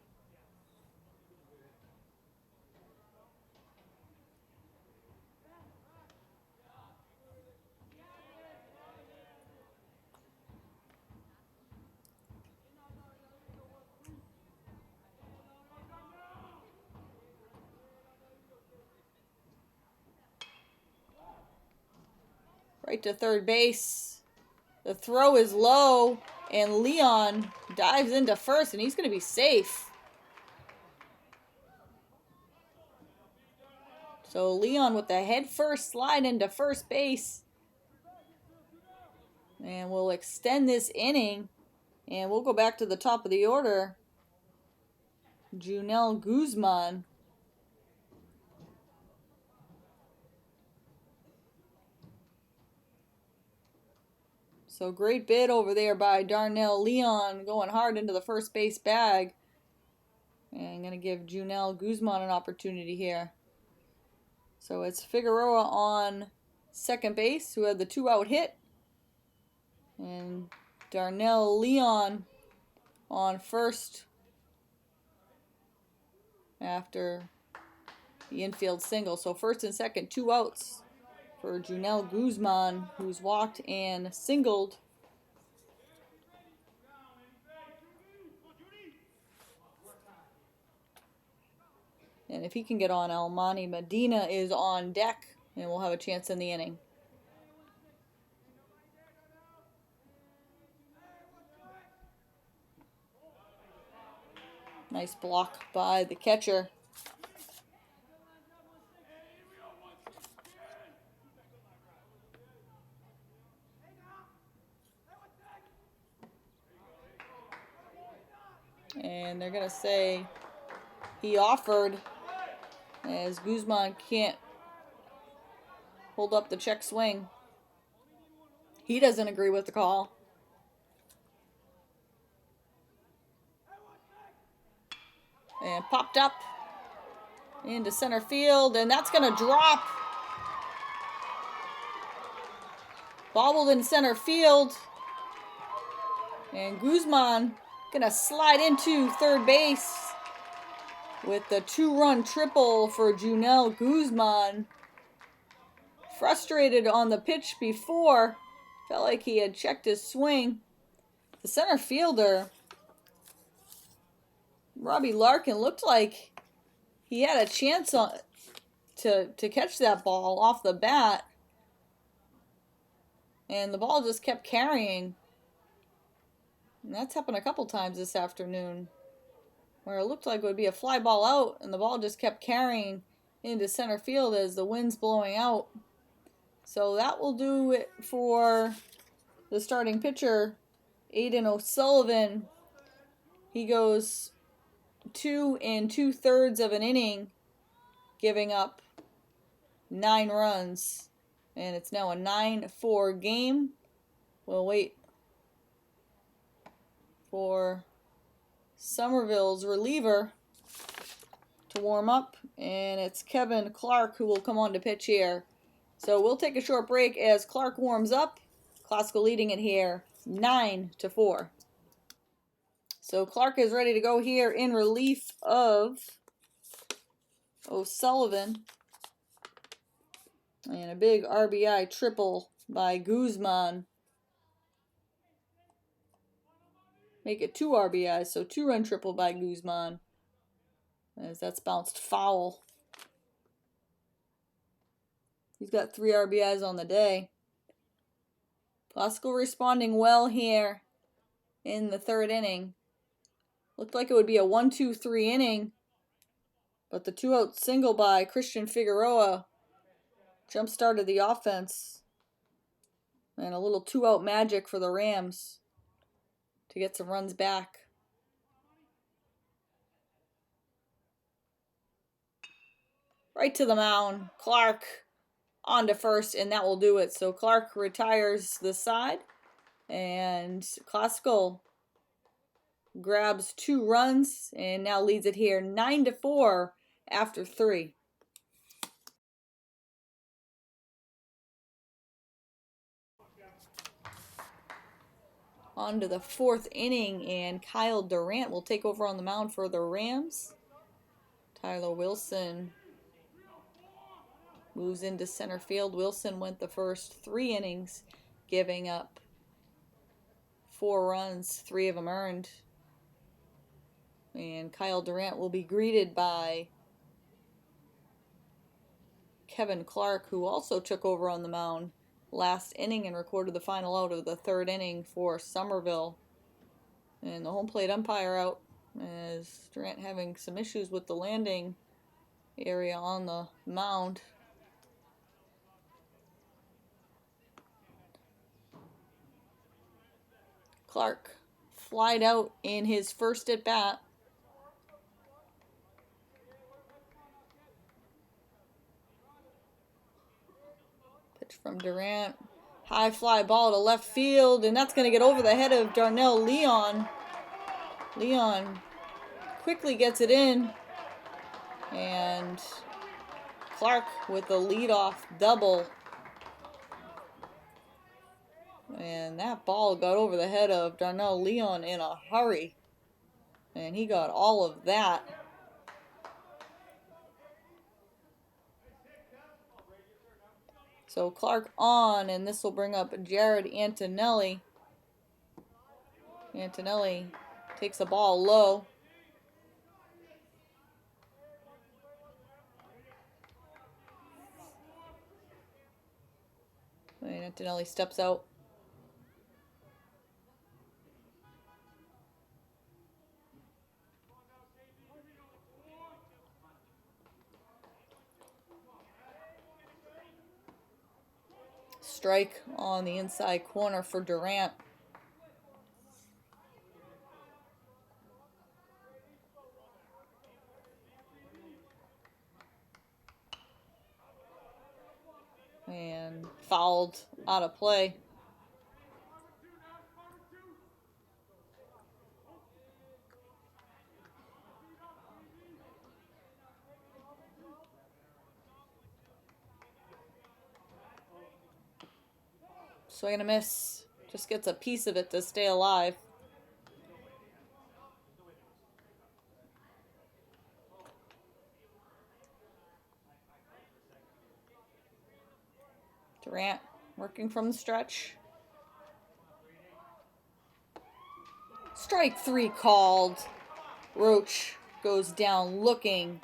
Right to third base. The throw is low, and Leon dives into first, and he's going to be safe. So Leon with the head first slide into first base. And we'll extend this inning, and we'll go back to the top of the order. Junel Guzman. So great bid over there by Darnell Leon, going hard into the first base bag. And I'm going to give Junel Guzman an opportunity here. So it's Figueroa on second base, who had the 2-out hit. And Darnell Leon on first after the infield single. So first and second, 2 outs for Junel Guzman, who's walked and singled. And if he can get on, Almani Medina is on deck, and we'll have a chance in the inning. Nice block by the catcher. And they're going to say he offered, as Guzman can't hold up the check swing. He doesn't agree with the call. And popped up into center field, and that's going to drop. Bobbled in center field. And Guzman going to slide into third base with the 2-run triple for Junel Guzman. Frustrated on the pitch before. Felt like he had checked his swing. The center fielder, Robbie Larkin, looked like he had a chance to catch that ball off the bat. And the ball just kept carrying. And that's happened a couple times this afternoon, where it looked like it would be a fly ball out, and the ball just kept carrying into center field as the wind's blowing out. So that will do it for the starting pitcher, Aiden O'Sullivan. He goes 2 2/3 of an inning, giving up 9 runs. And it's now a 9-4 game. We'll wait for Somerville's reliever to warm up. And it's Kevin Clark who will come on to pitch here. So we'll take a short break as Clark warms up. Classical leading it here 9-4. So Clark is ready to go here in relief of O'Sullivan. And a big RBI triple by Guzman. Make it 2 RBIs, so 2-run triple by Guzman. As that's bounced foul. He's got 3 RBIs on the day. Classical responding well here in the 3rd inning. Looked like it would be a 1-2-3 inning, but the 2-out single by Christian Figueroa jump-started the offense. And a little 2-out magic for the Rams to get some runs back. Right to the mound. Clark on to first, and that will do it. So Clark retires the side, and Classical grabs 2 runs and now leads it here 9-4 after 3. On to the 4th inning, and Kyle Durant will take over on the mound for the Rams. Tyler Wilson moves into center field. Wilson went the first 3 innings, giving up 4 runs, 3 of them earned. And Kyle Durant will be greeted by Kevin Clark, who also took over on the mound last inning and recorded the final out of the 3rd inning for Somerville. And the home plate umpire out, as Durant having some issues with the landing area on the mound. Clark flied out in his first at bat. Pitch from Durant. High fly ball to left field, and that's going to get over the head of Darnell Leon. Leon quickly gets it in, and Clark with the leadoff double. And that ball got over the head of Darnell Leon in a hurry. And he got all of that. So Clark on, and this will bring up Jared Antonelli. Antonelli takes the ball low. And Antonelli steps out. Strike on the inside corner for Durant. And fouled out of play. Swing and a miss. Just gets a piece of it to stay alive. Durant working from the stretch. Strike 3 called. Roach goes down looking.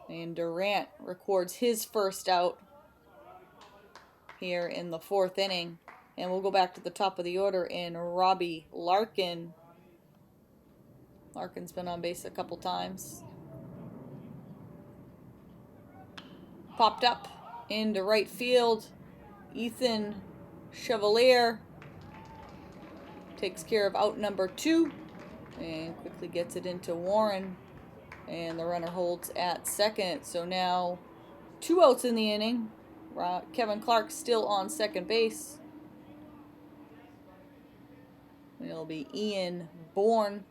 And Durant records his first out here in the 4th inning. And we'll go back to the top of the order in Robbie Larkin. Larkin's been on base a couple times. Popped up. into right field. Ethan Chevalier takes care of out number 2 and quickly gets it into Warren. And the runner holds at second. So now 2 outs in the inning. Kevin Clark still on second base. It'll be Ian Bourne.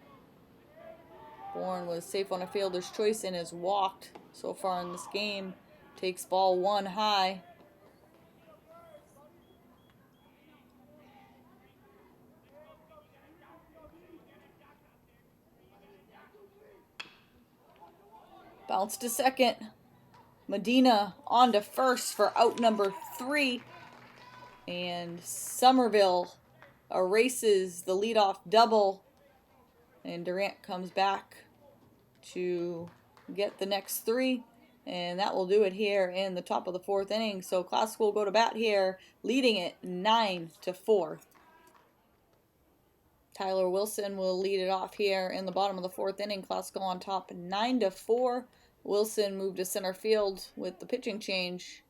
Bourne was safe on a fielder's choice and has walked so far in this game. Takes ball 1 high. Bounce to second. Medina on to first for out number 3. And Somerville erases the leadoff double. And Durant comes back to get the next 3. And that will do it here in the top of the 4th inning. So Classical will go to bat here, leading it 9-4. Tyler Wilson will lead it off here in the bottom of the 4th inning. Classical on top 9-4. Wilson moved to center field with the pitching change.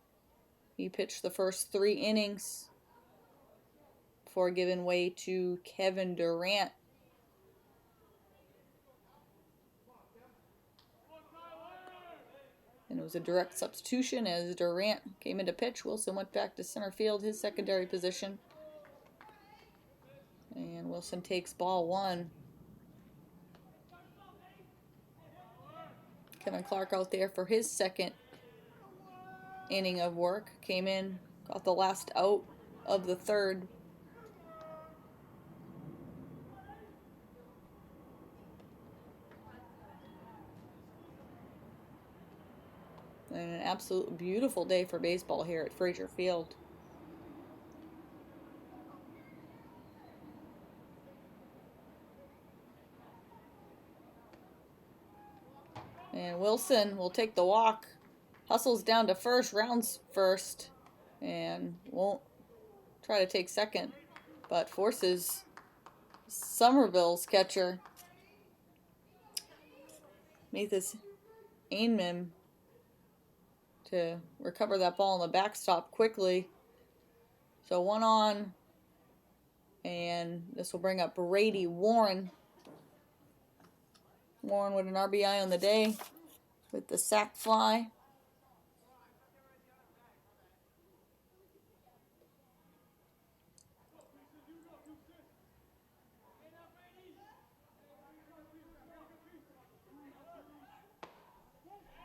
He pitched the first 3 innings before giving way to Kevin Durant. And it was a direct substitution as Durant came into pitch. Wilson went back to center field, his secondary position. And Wilson takes ball 1. Kevin Clark out there for his second inning of work. Came in, got the last out of the 3rd. And an absolute beautiful day for baseball here at Frazier Field. And Wilson will take the walk. Hustles down to first, rounds first, and won't try to take second, but forces Somerville's catcher, Mathis Ainman, to recover that ball on the backstop quickly. So 1 on, and this will bring up Brady Warren. Warren with an RBI on the day with the sac fly.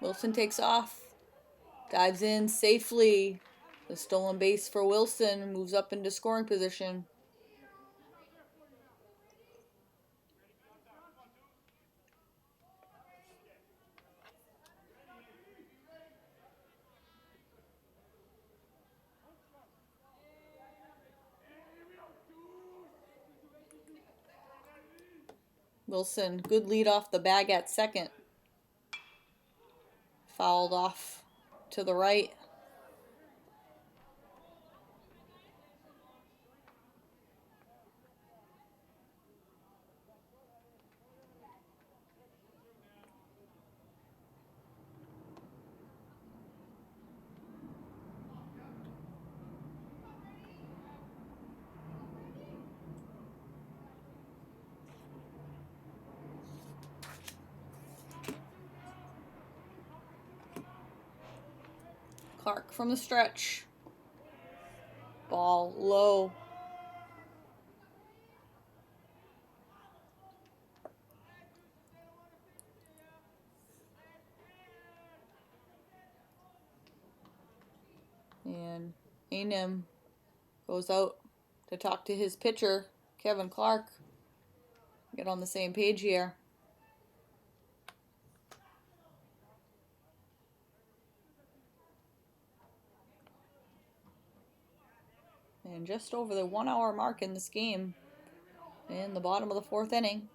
Wilson takes off, dives in safely. The stolen base for Wilson, moves up into scoring position. Wilson, good lead off the bag at second. Fouled off to the right. Clark from the stretch. Ball low. And Anem goes out to talk to his pitcher, Kevin Clark. Get on the same page here. And just over the 1 hour mark in this game, in the bottom of the 4th inning.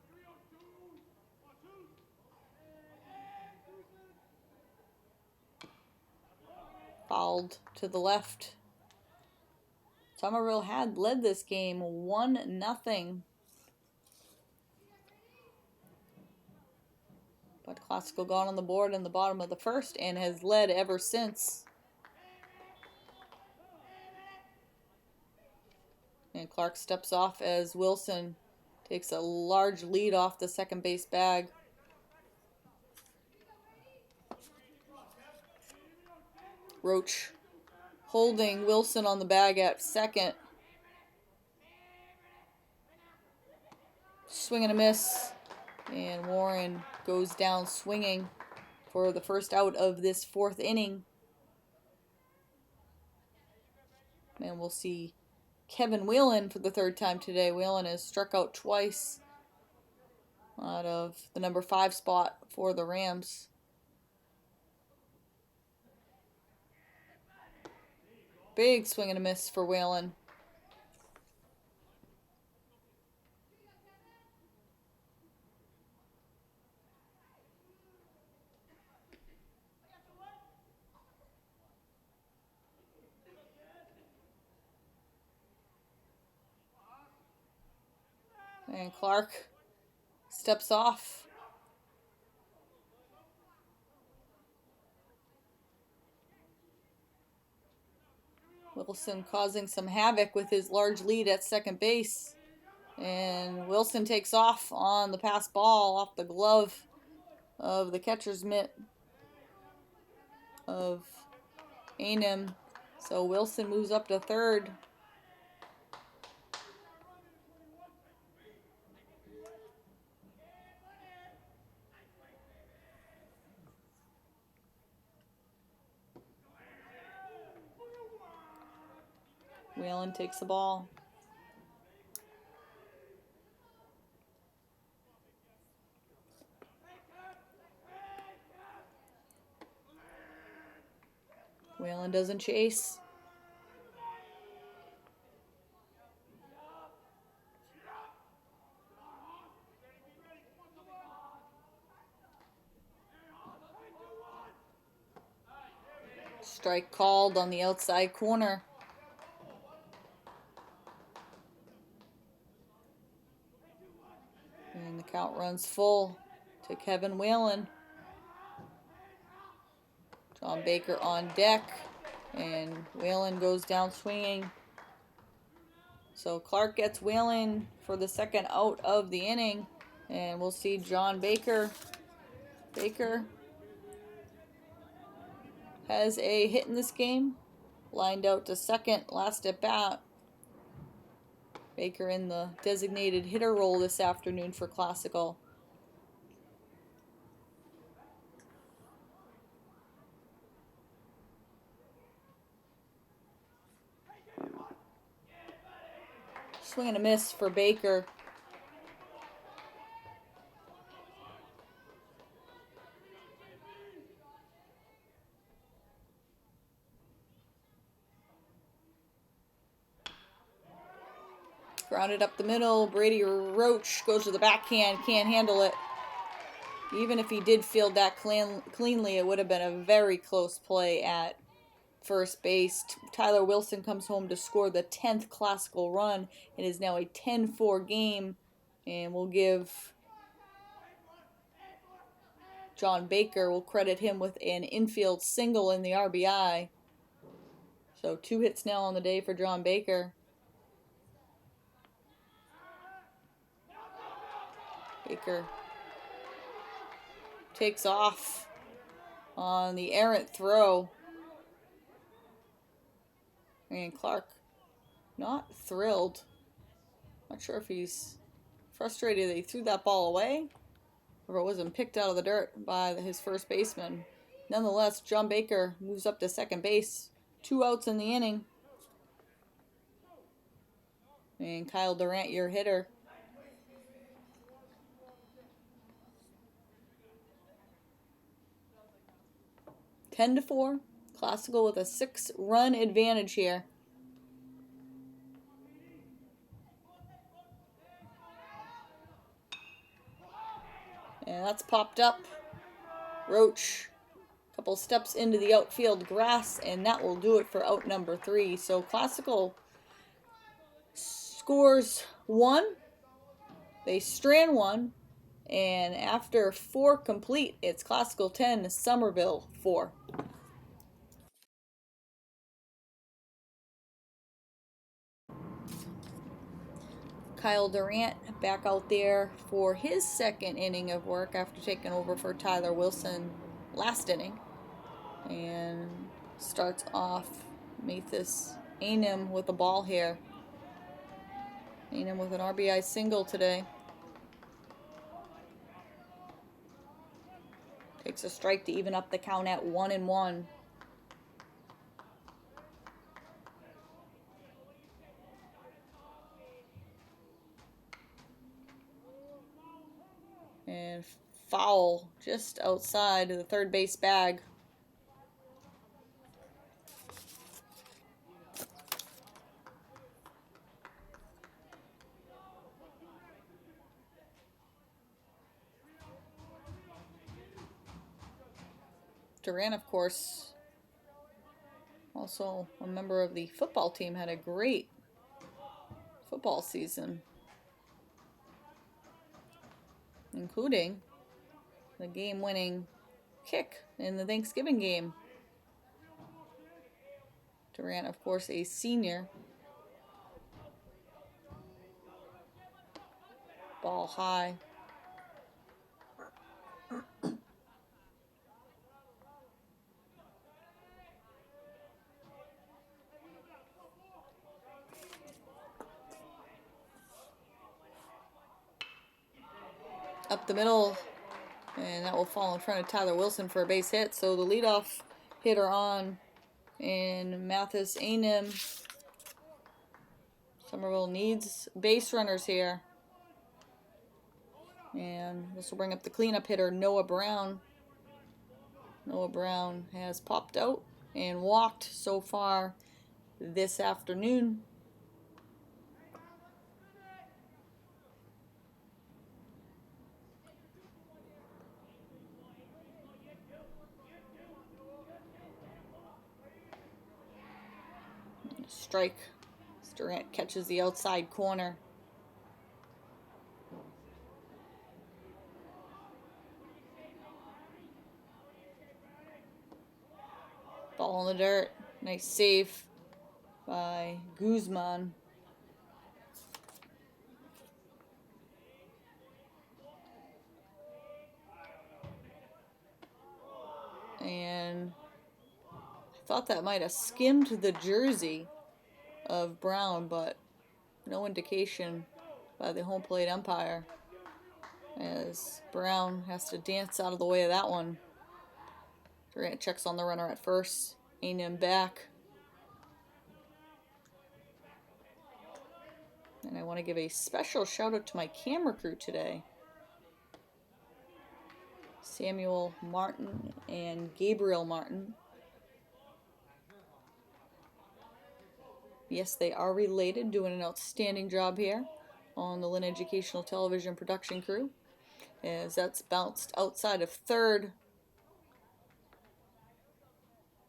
Fouled to the left. Somerville had led this game 1-0. But Classical got on the board in the bottom of the 1st and has led ever since. And Clark steps off as Wilson takes a large lead off the second base bag. Roach holding Wilson on the bag at second. Swing and a miss. And Warren goes down swinging for the first out of this fourth inning. And we'll see Kevin Whalen for the third time today. Whalen has struck out twice out of the number 5 spot for the Rams. Big swing and a miss for Whalen. And Clark steps off. Wilson causing some havoc with his large lead at second base. And Wilson takes off on the pass ball off the glove of the catcher's mitt of Einem. So Wilson moves up to third. Whalen takes the ball. Whalen doesn't chase. Strike called on the outside corner. And the count runs full to Kevin Whalen. John Baker on deck. And Whalen goes down swinging. So Clark gets Whalen for the second out of the inning. And we'll see John Baker. Baker has a hit in this game. Lined out to second last at bat. Baker in the designated hitter role this afternoon for Classical. Swing and a miss for Baker. Grounded up the middle. Brady Roach goes to the backhand. Can't handle it. Even if he did field that cleanly, it would have been a very close play at first base. Tyler Wilson comes home to score the 10th Classical run. It is now a 10-4 game. And we'll give John Baker, we'll credit him with an infield single in the RBI. So 2 hits now on the day for John Baker. Baker takes off on the errant throw. And Clark not thrilled. Not sure if he's frustrated that he threw that ball away or it wasn't picked out of the dirt by his first baseman. Nonetheless, John Baker moves up to second base. 2 outs in the inning. And Kyle Durant, your hitter. Ten to 4. Classical with a 6-run advantage here. And that's popped up. Roach, a couple steps into the outfield grass, and that will do it for out number 3. So Classical scores 1. They strand 1. And after 4 complete, it's Classical 10, Somerville 4. Kyle Durant back out there for his second inning of work after taking over for Tyler Wilson last inning. And starts off Mathis Einem with the ball here. Einem with an RBI single today. Takes a strike to even up the count at 1-1. And foul just outside of the third base bag. Durant, of course, also a member of the football team, had a great football season, including the game-winning kick in the Thanksgiving game. Durant, of course, a senior. Ball high. Up the middle, and that will fall in front of Tyler Wilson for a base hit. So the leadoff hitter on, and Mathis Einem. Somerville needs base runners here. And this will bring up the cleanup hitter, Noah Brown. Noah Brown has popped out and walked so far this afternoon. Strike. Durant catches the outside corner. Ball in the dirt. Nice save by Guzman. And I thought that might have skimmed the jersey of Brown, but no indication by the home plate umpire, as Brown has to dance out of the way of that one. Durant checks on the runner at first. Einem back. And I want to give a special shout out to my camera crew today. Samuel Martin and Gabriel Martin. Yes, they are related, doing an outstanding job here on the Lynn Educational Television production crew, as that's bounced outside of third.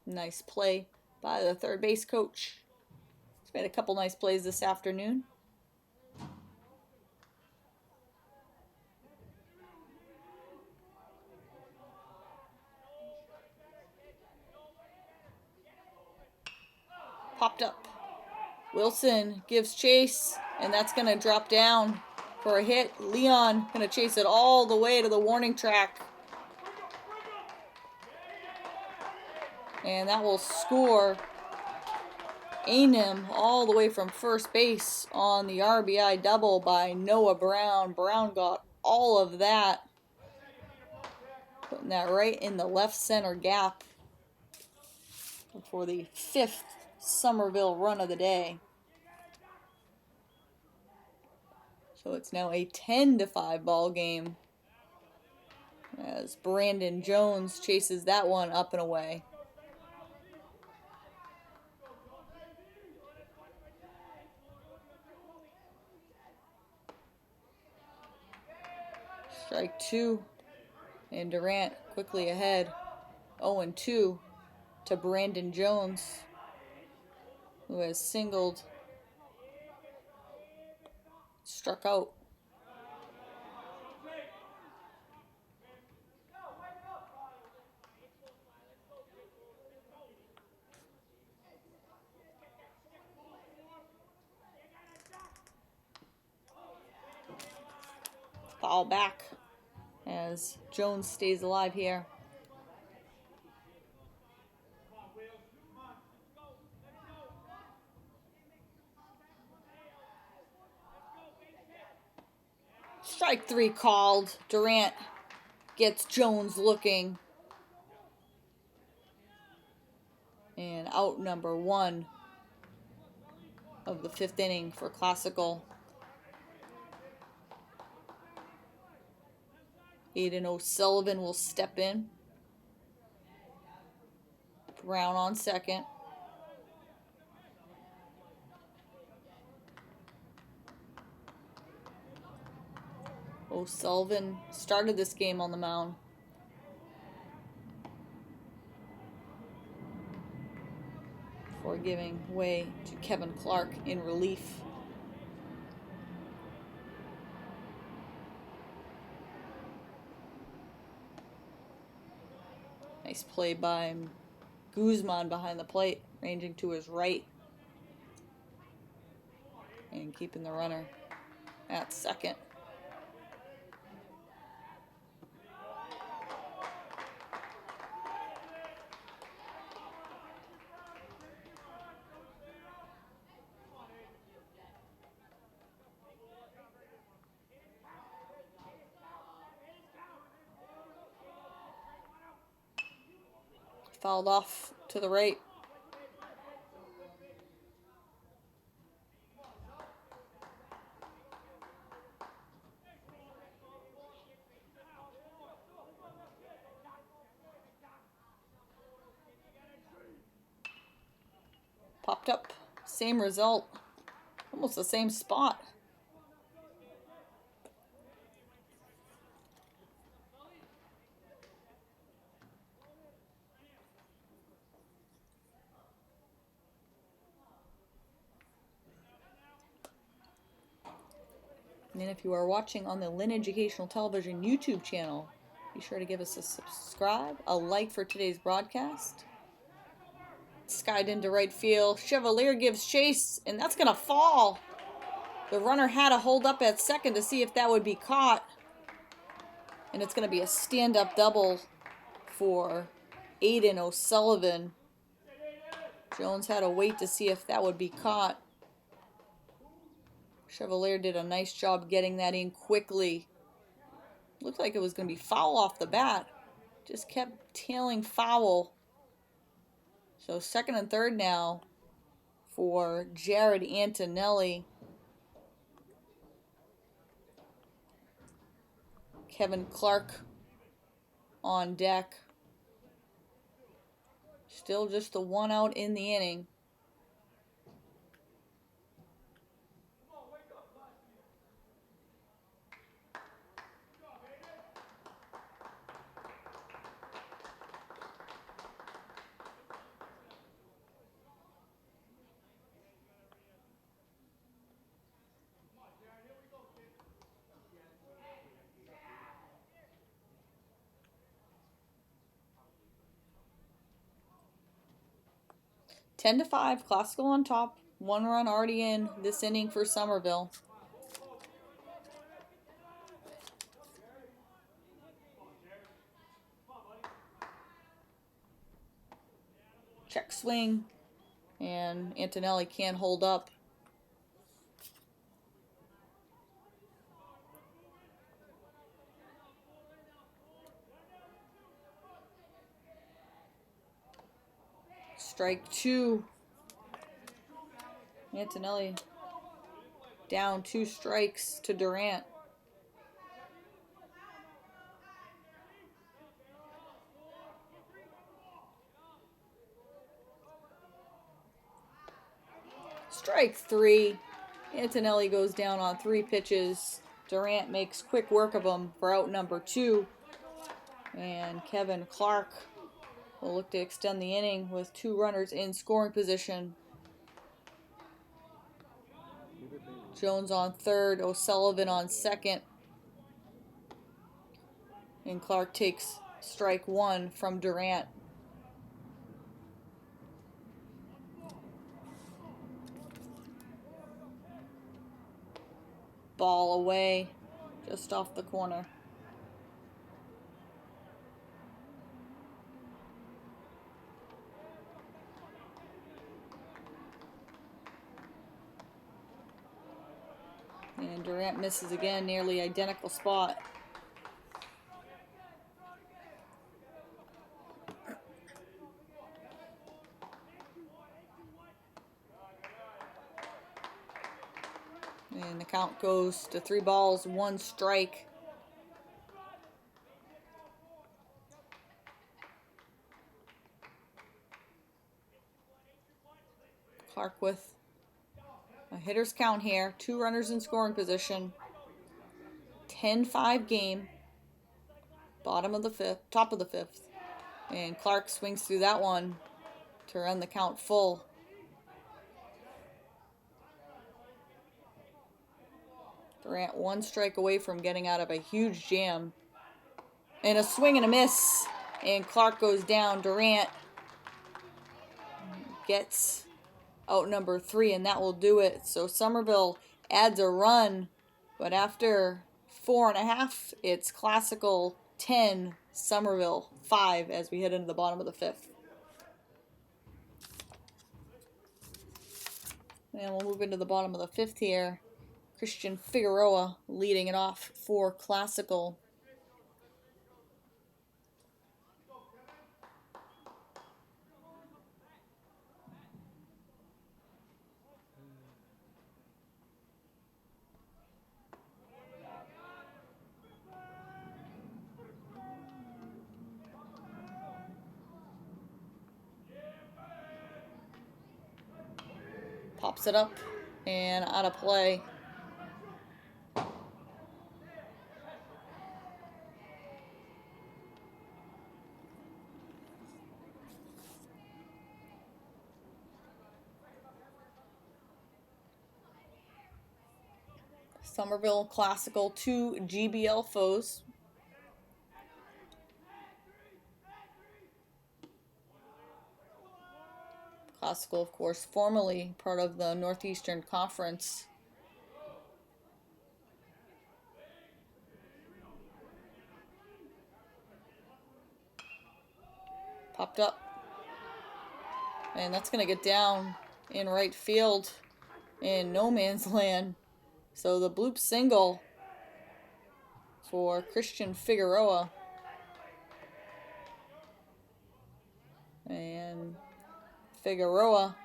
Nice play by the third base coach. He's made a couple nice plays this afternoon. Popped up. Wilson gives chase, and that's going to drop down for a hit. Leon going to chase it all the way to the warning track. And that will score Einem all the way from first base on the RBI double by Noah Brown. Brown got all of that, putting that right in the left center gap for the 5th Somerville run of the day. So it's now a 10-5 ball game as Brandon Jones chases that one up and away. Strike 2, and Durant quickly ahead. 0-2 to Brandon Jones, who has singled, struck out. Foul back as Jones stays alive here. Strike 3 called. Durant gets Jones looking. And out number 1 of the 5th inning for Classical. Aiden O'Sullivan will step in. Brown on second. O'Sullivan started this game on the mound. Before giving way to Kevin Clark in relief. Nice play by Guzman behind the plate, ranging to his right. And keeping the runner at second. Fouled off to the right. Popped up, same result, almost the same spot. And then if you are watching on the Lynn Educational Television YouTube channel, be sure to give us a subscribe, a like for today's broadcast. Skied into right field. Chevalier gives chase, and that's going to fall. The runner had to hold up at second to see if that would be caught. And it's going to be a stand-up double for Aiden O'Sullivan. Jones had to wait to see if that would be caught. Chevalier did a nice job getting that in quickly. Looked like it was going to be foul off the bat. Just kept tailing foul. So second and third now for Jared Antonelli. Kevin Clark on deck. Still just the 1 out in the inning. Ten to 5, Classical on top. 1 run already in this inning for Somerville. Check swing, and Antonelli can't hold up. Strike 2. Antonelli down 2 strikes to Durant. Strike 3. Antonelli goes down on 3 pitches. Durant makes quick work of him for out number 2. And Kevin Clark will look to extend the inning with 2 runners in scoring position. Jones on third, O'Sullivan on second. And Clark takes strike 1 from Durant. Ball away. just off the corner. And Durant misses again, nearly identical spot. And the count goes to 3 balls, 1 strike. Clark with a hitter's count here. 2 runners in scoring position. 10-5 game. Top of the 5th. And Clark swings through that one to run the count full. Durant 1 strike away from getting out of a huge jam. And a swing and a miss. And Clark goes down. Durant gets out number 3, and that will do it. So Somerville adds a run, but after 4.5, it's Classical 10, Somerville 5 as we head into the bottom of the 5th. And we'll move into the bottom of the 5th here. Christian Figueroa leading it off for Classical. Pops it up and out of play. Somerville Classical 2 GBL foes. Classical, of course, formerly part of the Northeastern Conference. Popped up. And that's going to get down in right field in no man's land. So the bloop single for Christian Figueroa. And Figueroa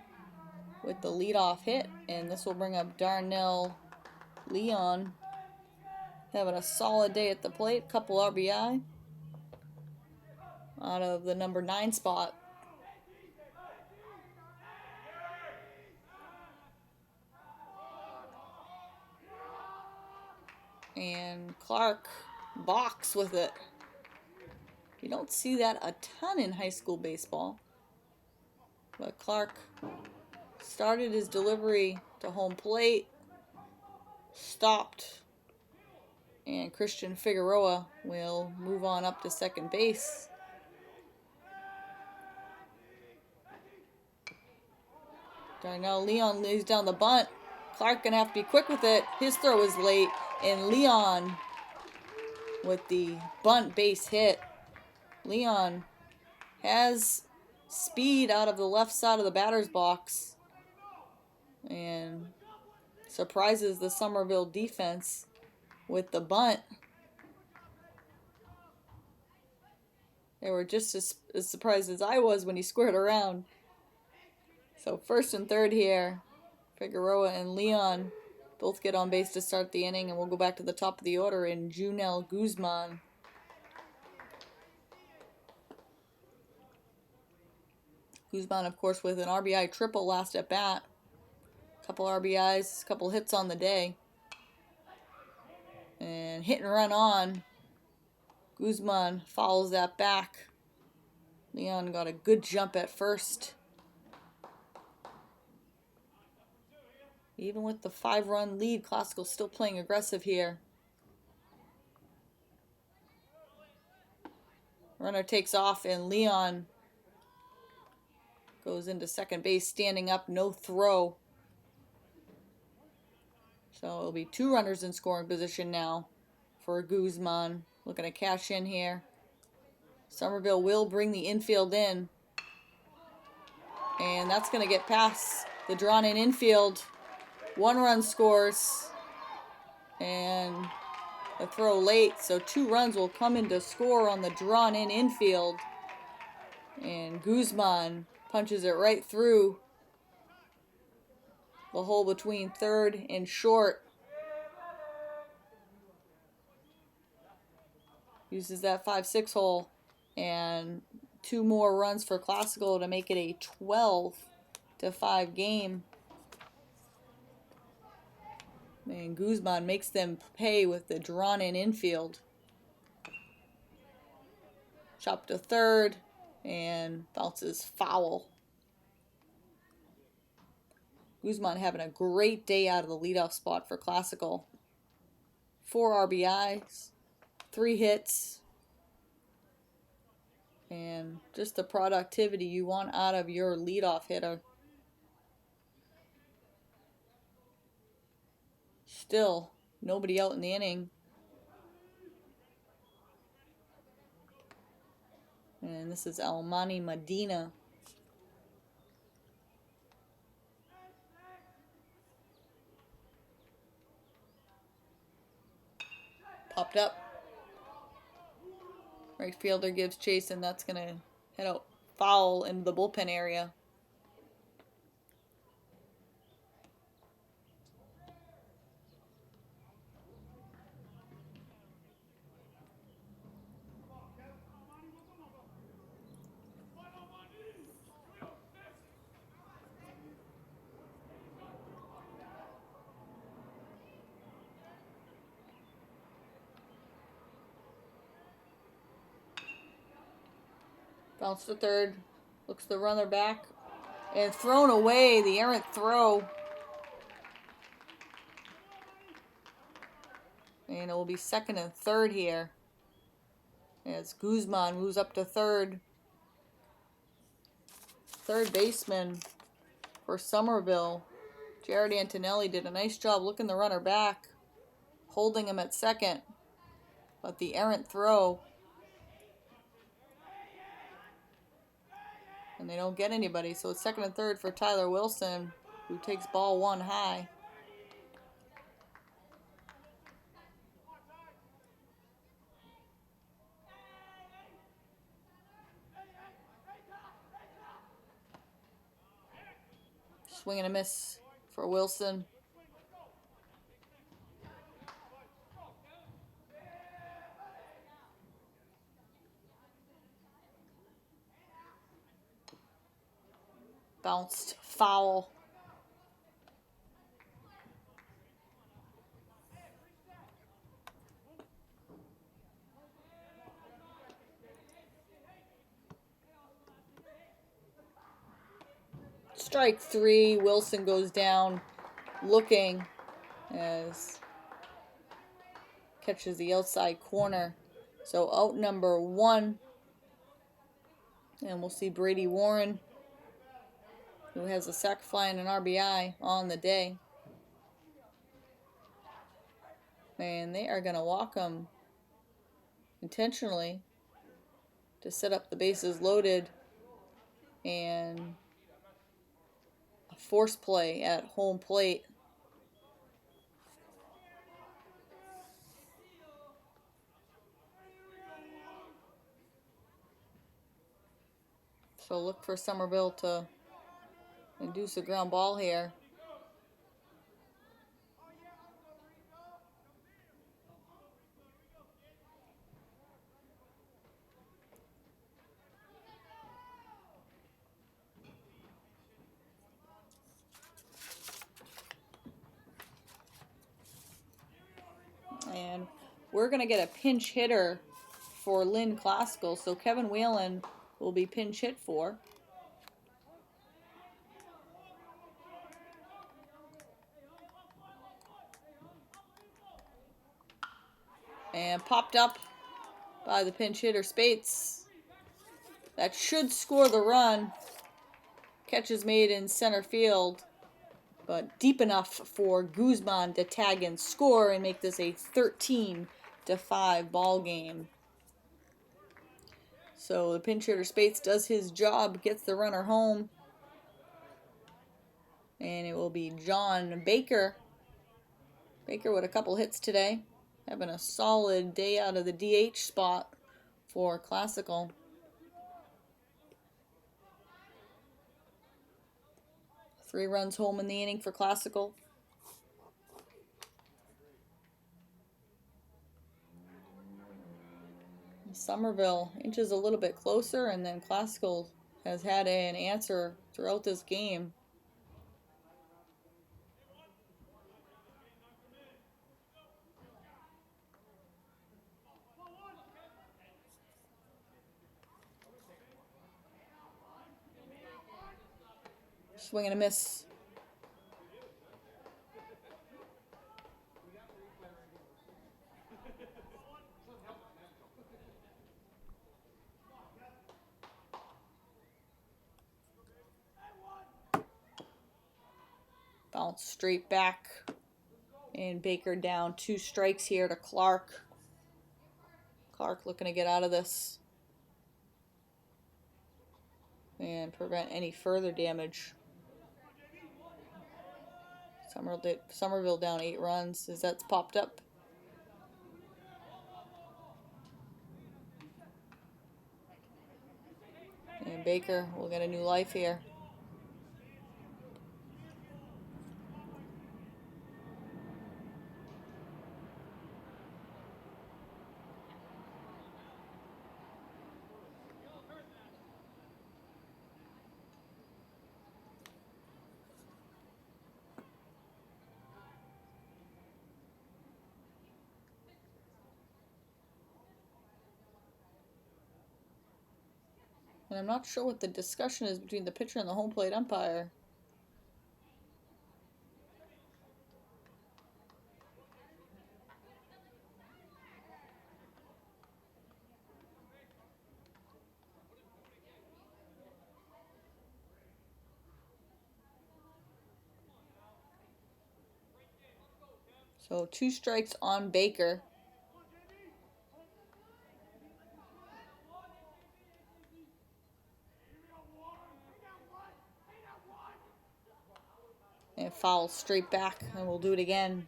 with the leadoff hit. And this will bring up Darnell Leon. Having a solid day at the plate. Couple RBI out of the number 9 spot. And Clark box with it. You don't see that a ton in high school baseball. But Clark started his delivery to home plate, stopped, and Christian Figueroa will move on up to second base. Darnell Leon lays down the bunt. Clark gonna have to be quick with it. His throw is late, and Leon with the bunt base hit. Leon has speed out of the left side of the batter's box and surprises the Somerville defense with the bunt. They were just as surprised as I was when he squared around. So first and third here, Figueroa and Leon both get on base to start the inning, and we'll go back to the top of the order in Junel Guzman. Guzman, of course, with an RBI triple last at bat. Couple RBIs, couple hits on the day. And hit and run on. Guzman follows that back. Leon got a good jump at first. Even with the 5-run lead, Classical still playing aggressive here. Runner takes off, and Leon goes into second base, standing up, no throw. So it'll be 2 runners in scoring position now. for Guzman. Looking to cash in here. Somerville will bring the infield in. And that's going to get past the drawn-in infield. 1 run scores. And a throw late. So 2 runs will come in to score on the drawn-in infield. And Guzman punches it right through the hole between third and short. Uses that 5-6 hole. And 2 more runs for Classical to make it a 12-5 game. And Guzman makes them pay with the drawn-in infield. Chop to third and bounces foul. Guzman having a great day out of the leadoff spot for Classical. 4 RBIs, 3 hits, and just the productivity you want out of your leadoff hitter. Still, nobody out in the inning. And this is Almani Medina. Popped up. Right fielder gives chase, and that's going to head out foul into the bullpen area. Bounce to third. Looks the runner back. And thrown away. The errant throw. And it will be second and third here. As Guzman moves up to third. Third baseman for Somerville. Jared Antonelli did a nice job looking the runner back. Holding him at second. But the errant throw. And they don't get anybody, so it's second and third for Tyler Wilson, who takes ball 1 high. Swing and a miss for Wilson. Bounced foul. Strike 3. Wilson goes down looking as catches the outside corner. So out number 1. And we'll see Brady Warren, who has a sac fly and an RBI on the day. And they are going to walk him intentionally to set up the bases loaded and a force play at home plate. So look for Somerville to induce a ground ball here. And we're going to get a pinch hitter for Lynn Classical. So Kevin Whalen will be pinch hit for. And popped up by the pinch hitter Spates. That should score the run. Catch is made in center field, but deep enough for Guzman to tag and score and make this a 13-5 8-5 ball game. So the pinch hitter Spates does his job, gets the runner home. And it will be John Baker. Baker with a couple hits today. Having a solid day out of the DH spot for Classical. Three runs home in the inning for Classical. Somerville inches a little bit closer, and then Classical has had an answer throughout this game. Swing and a miss. Bounce straight back. And Baker down 2 strikes here to Clark. Clark looking to get out of this and prevent any further damage. Somerville down 8 runs as that's popped up. And Baker will get a new life here. And I'm not sure what the discussion is between the pitcher and the home plate umpire. So 2 strikes on Baker. And foul straight back, and we'll do it again.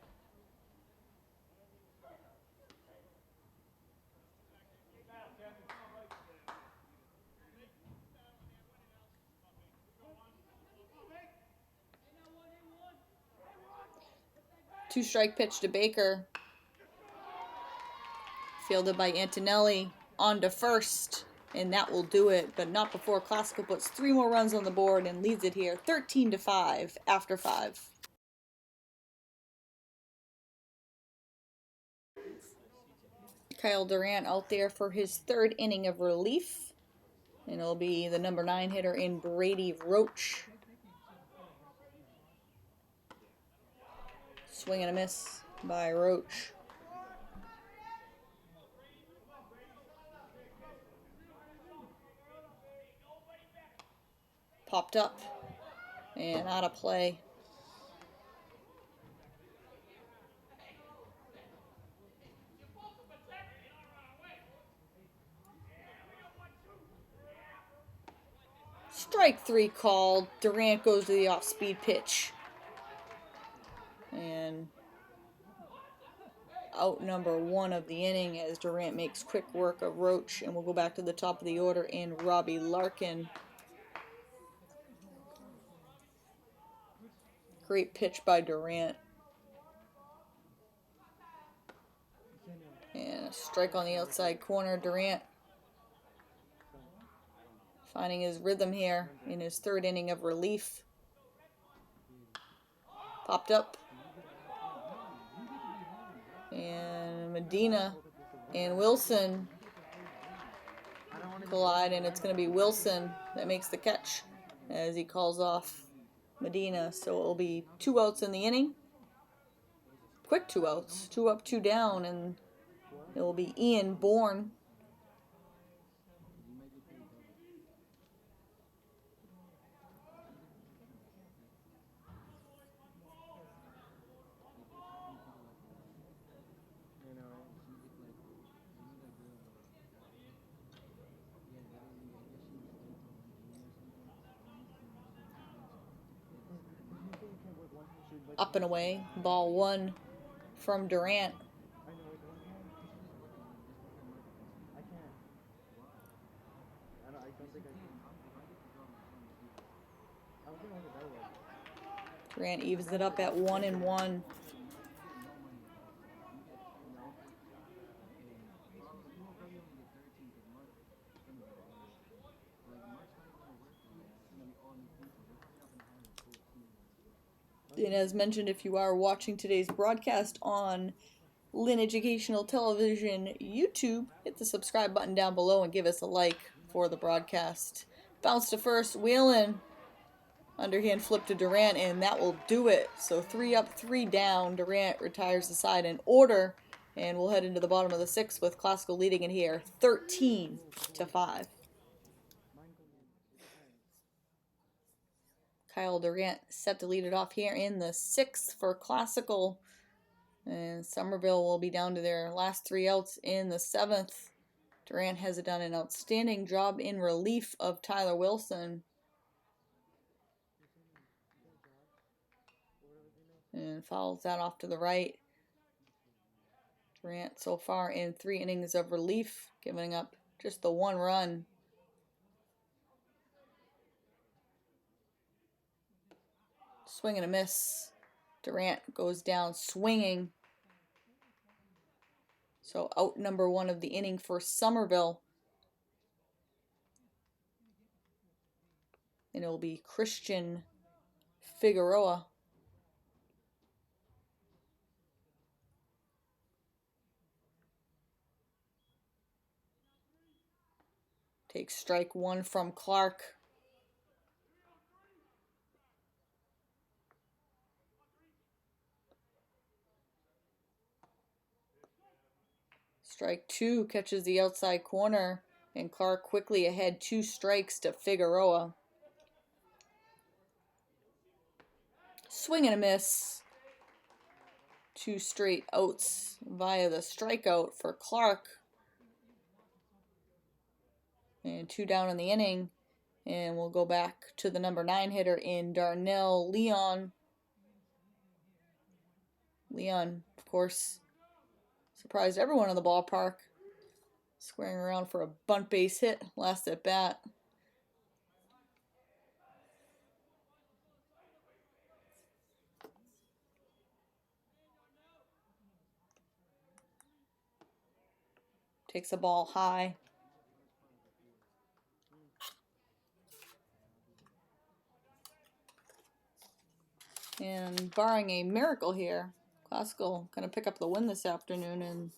Two-strike pitch to Baker. Fielded by Antonelli. On to first. And that will do it, but not before Classical puts 3 more runs on the board and leads it here 13-5 after 5. Kyle Durant out there for his 3rd inning of relief. And it'll be the number 9 hitter in Brady Roach. Swing and a miss by Roach. Popped up and out of play. Strike 3 called. Durant goes to the off-speed pitch. And out number 1 of the inning as Durant makes quick work of Roach. And we'll go back to the top of the order in Robbie Larkin. Great pitch by Durant. And a strike on the outside corner. Durant finding his rhythm here in his 3rd inning of relief. Popped up. And Medina and Wilson collide, and it's going to be Wilson that makes the catch as he calls off Medina. So it'll be 2 outs in the inning. Quick 2 outs. 2 up, 2 down, and it will be Ian Bourne. up and away. Ball one from Durant. Durant evens it up at 1-1. And as mentioned, if you are watching today's broadcast on Lynn Educational Television YouTube, hit the subscribe button down below and give us a like for the broadcast. Bounce to first, Whelan. Underhand flip to Durant, and that will do it. So 3 up, 3 down. Durant retires the side in order, and we'll head into the bottom of the 6th with Classical leading in here 13-5. Kyle Durant set to lead it off here in the 6th for Classical. And Somerville will be down to their last 3 outs in the 7th. Durant has done an outstanding job in relief of Tyler Wilson. And fouls that off to the right. Durant so far in 3 innings of relief, giving up just the 1 run. Swing and a miss. Durant goes down swinging. So out number 1 of the inning for Somerville. And it will be Christian Figueroa. Takes strike 1 from Clark. Strike 2 catches the outside corner, and Clark quickly ahead 2 strikes to Figueroa. Swing and a miss. 2 straight outs via the strikeout for Clark. And 2 down in the inning. And we'll go back to the number 9 hitter in Darnell Leon. Leon, of course, surprised everyone in the ballpark. Squaring around for a bunt base hit last at bat. Takes a ball high. And barring a miracle here, Classical going to pick up the win this afternoon in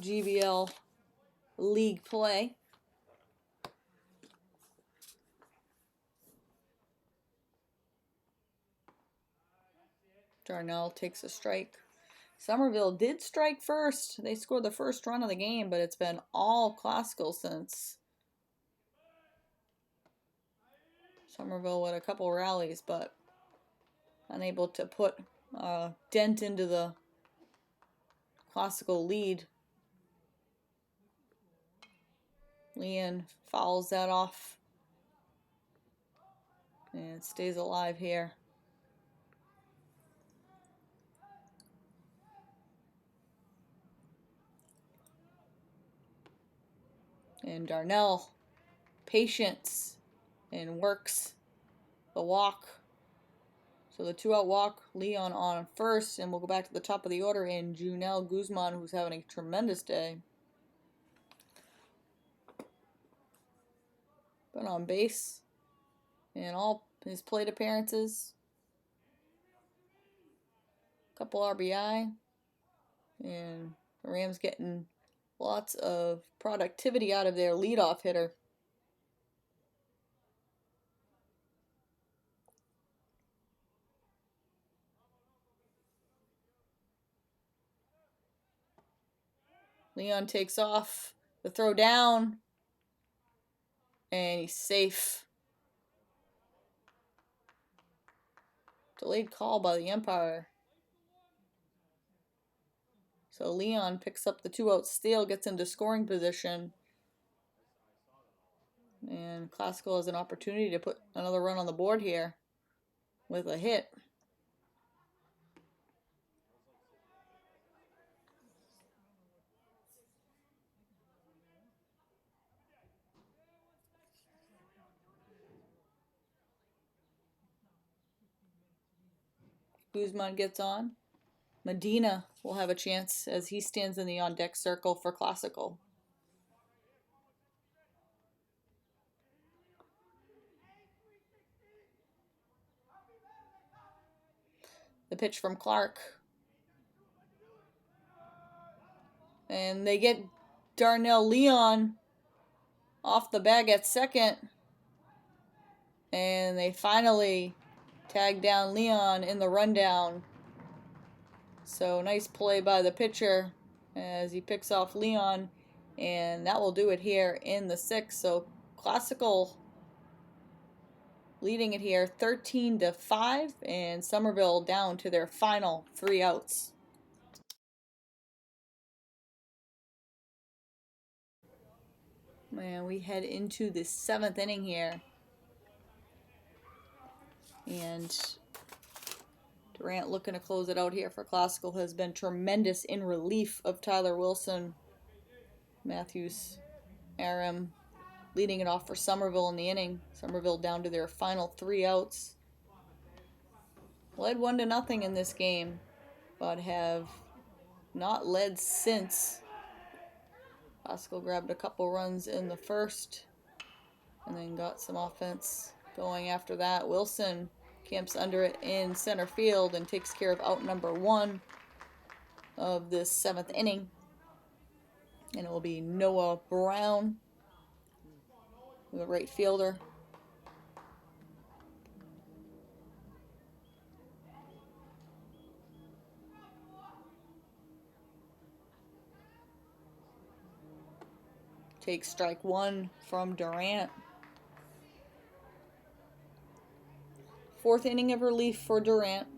GBL League play. Darnell takes a strike. Somerville did strike first. They scored the first run of the game, but it's been all Classical since. Somerville with a couple rallies, but unable to put a dent into the Classical lead. Lynn fouls that off and stays alive here. And Darnell, patience, and works the walk. So the 2-out walk, Leon on first, and we'll go back to the top of the order in Junel Guzman, who's having a tremendous day. Been on base in all his plate appearances. Couple RBI. And the Rams getting lots of productivity out of their leadoff hitter. Leon takes off, the throw down, and he's safe. Delayed call by the umpire. So Leon picks up the 2-out steal, gets into scoring position. And Classical has an opportunity to put another run on the board here with a hit. Guzman gets on. Medina will have a chance as he stands in the on-deck circle for Classical. The pitch from Clark. And they get Darnell Leon off the bag at second. And they finally tag down Leon in the rundown. So nice play by the pitcher as he picks off Leon. And that will do it here in the sixth. So Classical leading it here 13-5, and Somerville down to their final 3 outs. And we head into the 7th inning here. And Durant looking to close it out here for Classical has been tremendous in relief of Tyler Wilson. Matthews, Aram leading it off for Somerville in the inning. Somerville down to their final 3 outs. Led 1-0 in this game, but have not led since. Classical grabbed a couple runs in the first and then got some offense going after that. Wilson camps under it in center field and takes care of out number 1 of this 7th inning. And it will be Noah Brown, the right fielder. Takes strike 1 from Durant. 4th inning of relief for Durant.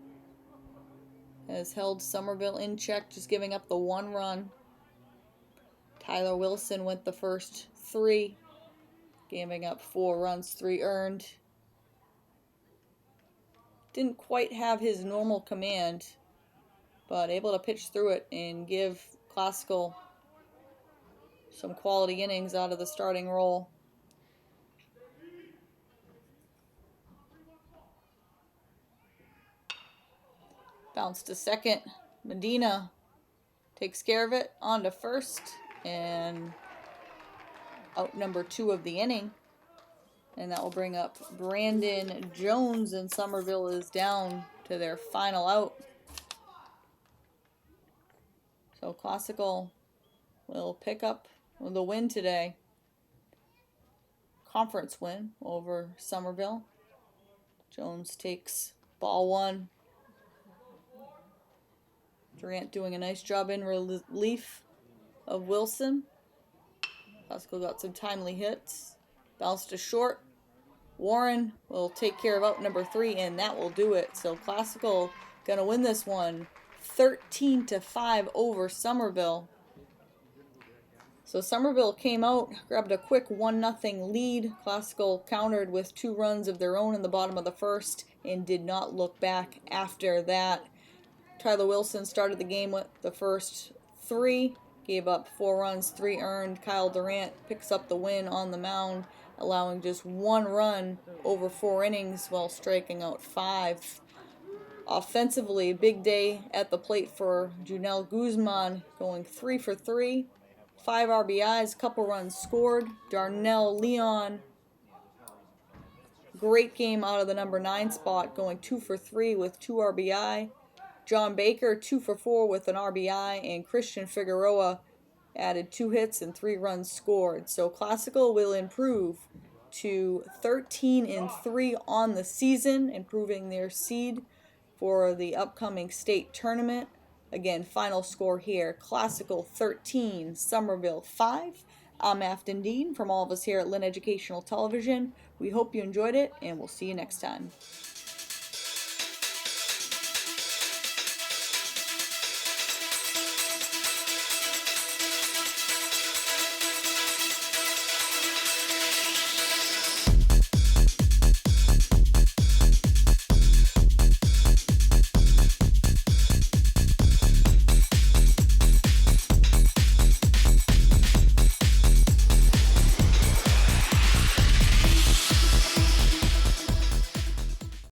Has held Somerville in check, just giving up the 1 run. Tyler Wilson went the first 3, giving up 4 runs, 3 earned. Didn't quite have his normal command, but able to pitch through it and give Classical some quality innings out of the starting role. Bounce to second. Medina takes care of it. On to first. And out number 2 of the inning. And that will bring up Brandon Jones, and Somerville is down to their final out. So Classical will pick up the win today. Conference win over Somerville. Jones takes ball 1. Durant doing a nice job in relief of Wilson. Classical got some timely hits. Bounce to short. Warren will take care of out number 3, and that will do it. So Classical gonna win this one 13-5 over Somerville. So Somerville came out, grabbed a quick 1-0 lead. Classical countered with 2 runs of their own in the bottom of the first and did not look back after that. Tyler Wilson started the game with the first 3, gave up 4 runs, 3 earned. Kyle Durant picks up the win on the mound, allowing just 1 run over 4 innings while striking out 5. Offensively, big day at the plate for Junel Guzman, going 3 for 3. 5 RBIs, couple runs scored. Darnell Leon, great game out of the number 9 spot, going 2 for 3 with 2 RBI. John Baker, 2 for 4 with an RBI, and Christian Figueroa added 2 hits and 3 runs scored. So Classical will improve to 13-3 on the season, improving their seed for the upcoming state tournament. Again, final score here, Classical 13, Somerville 5. I'm Afton Dean from all of us here at Lynn Educational Television. We hope you enjoyed it, and we'll see you next time.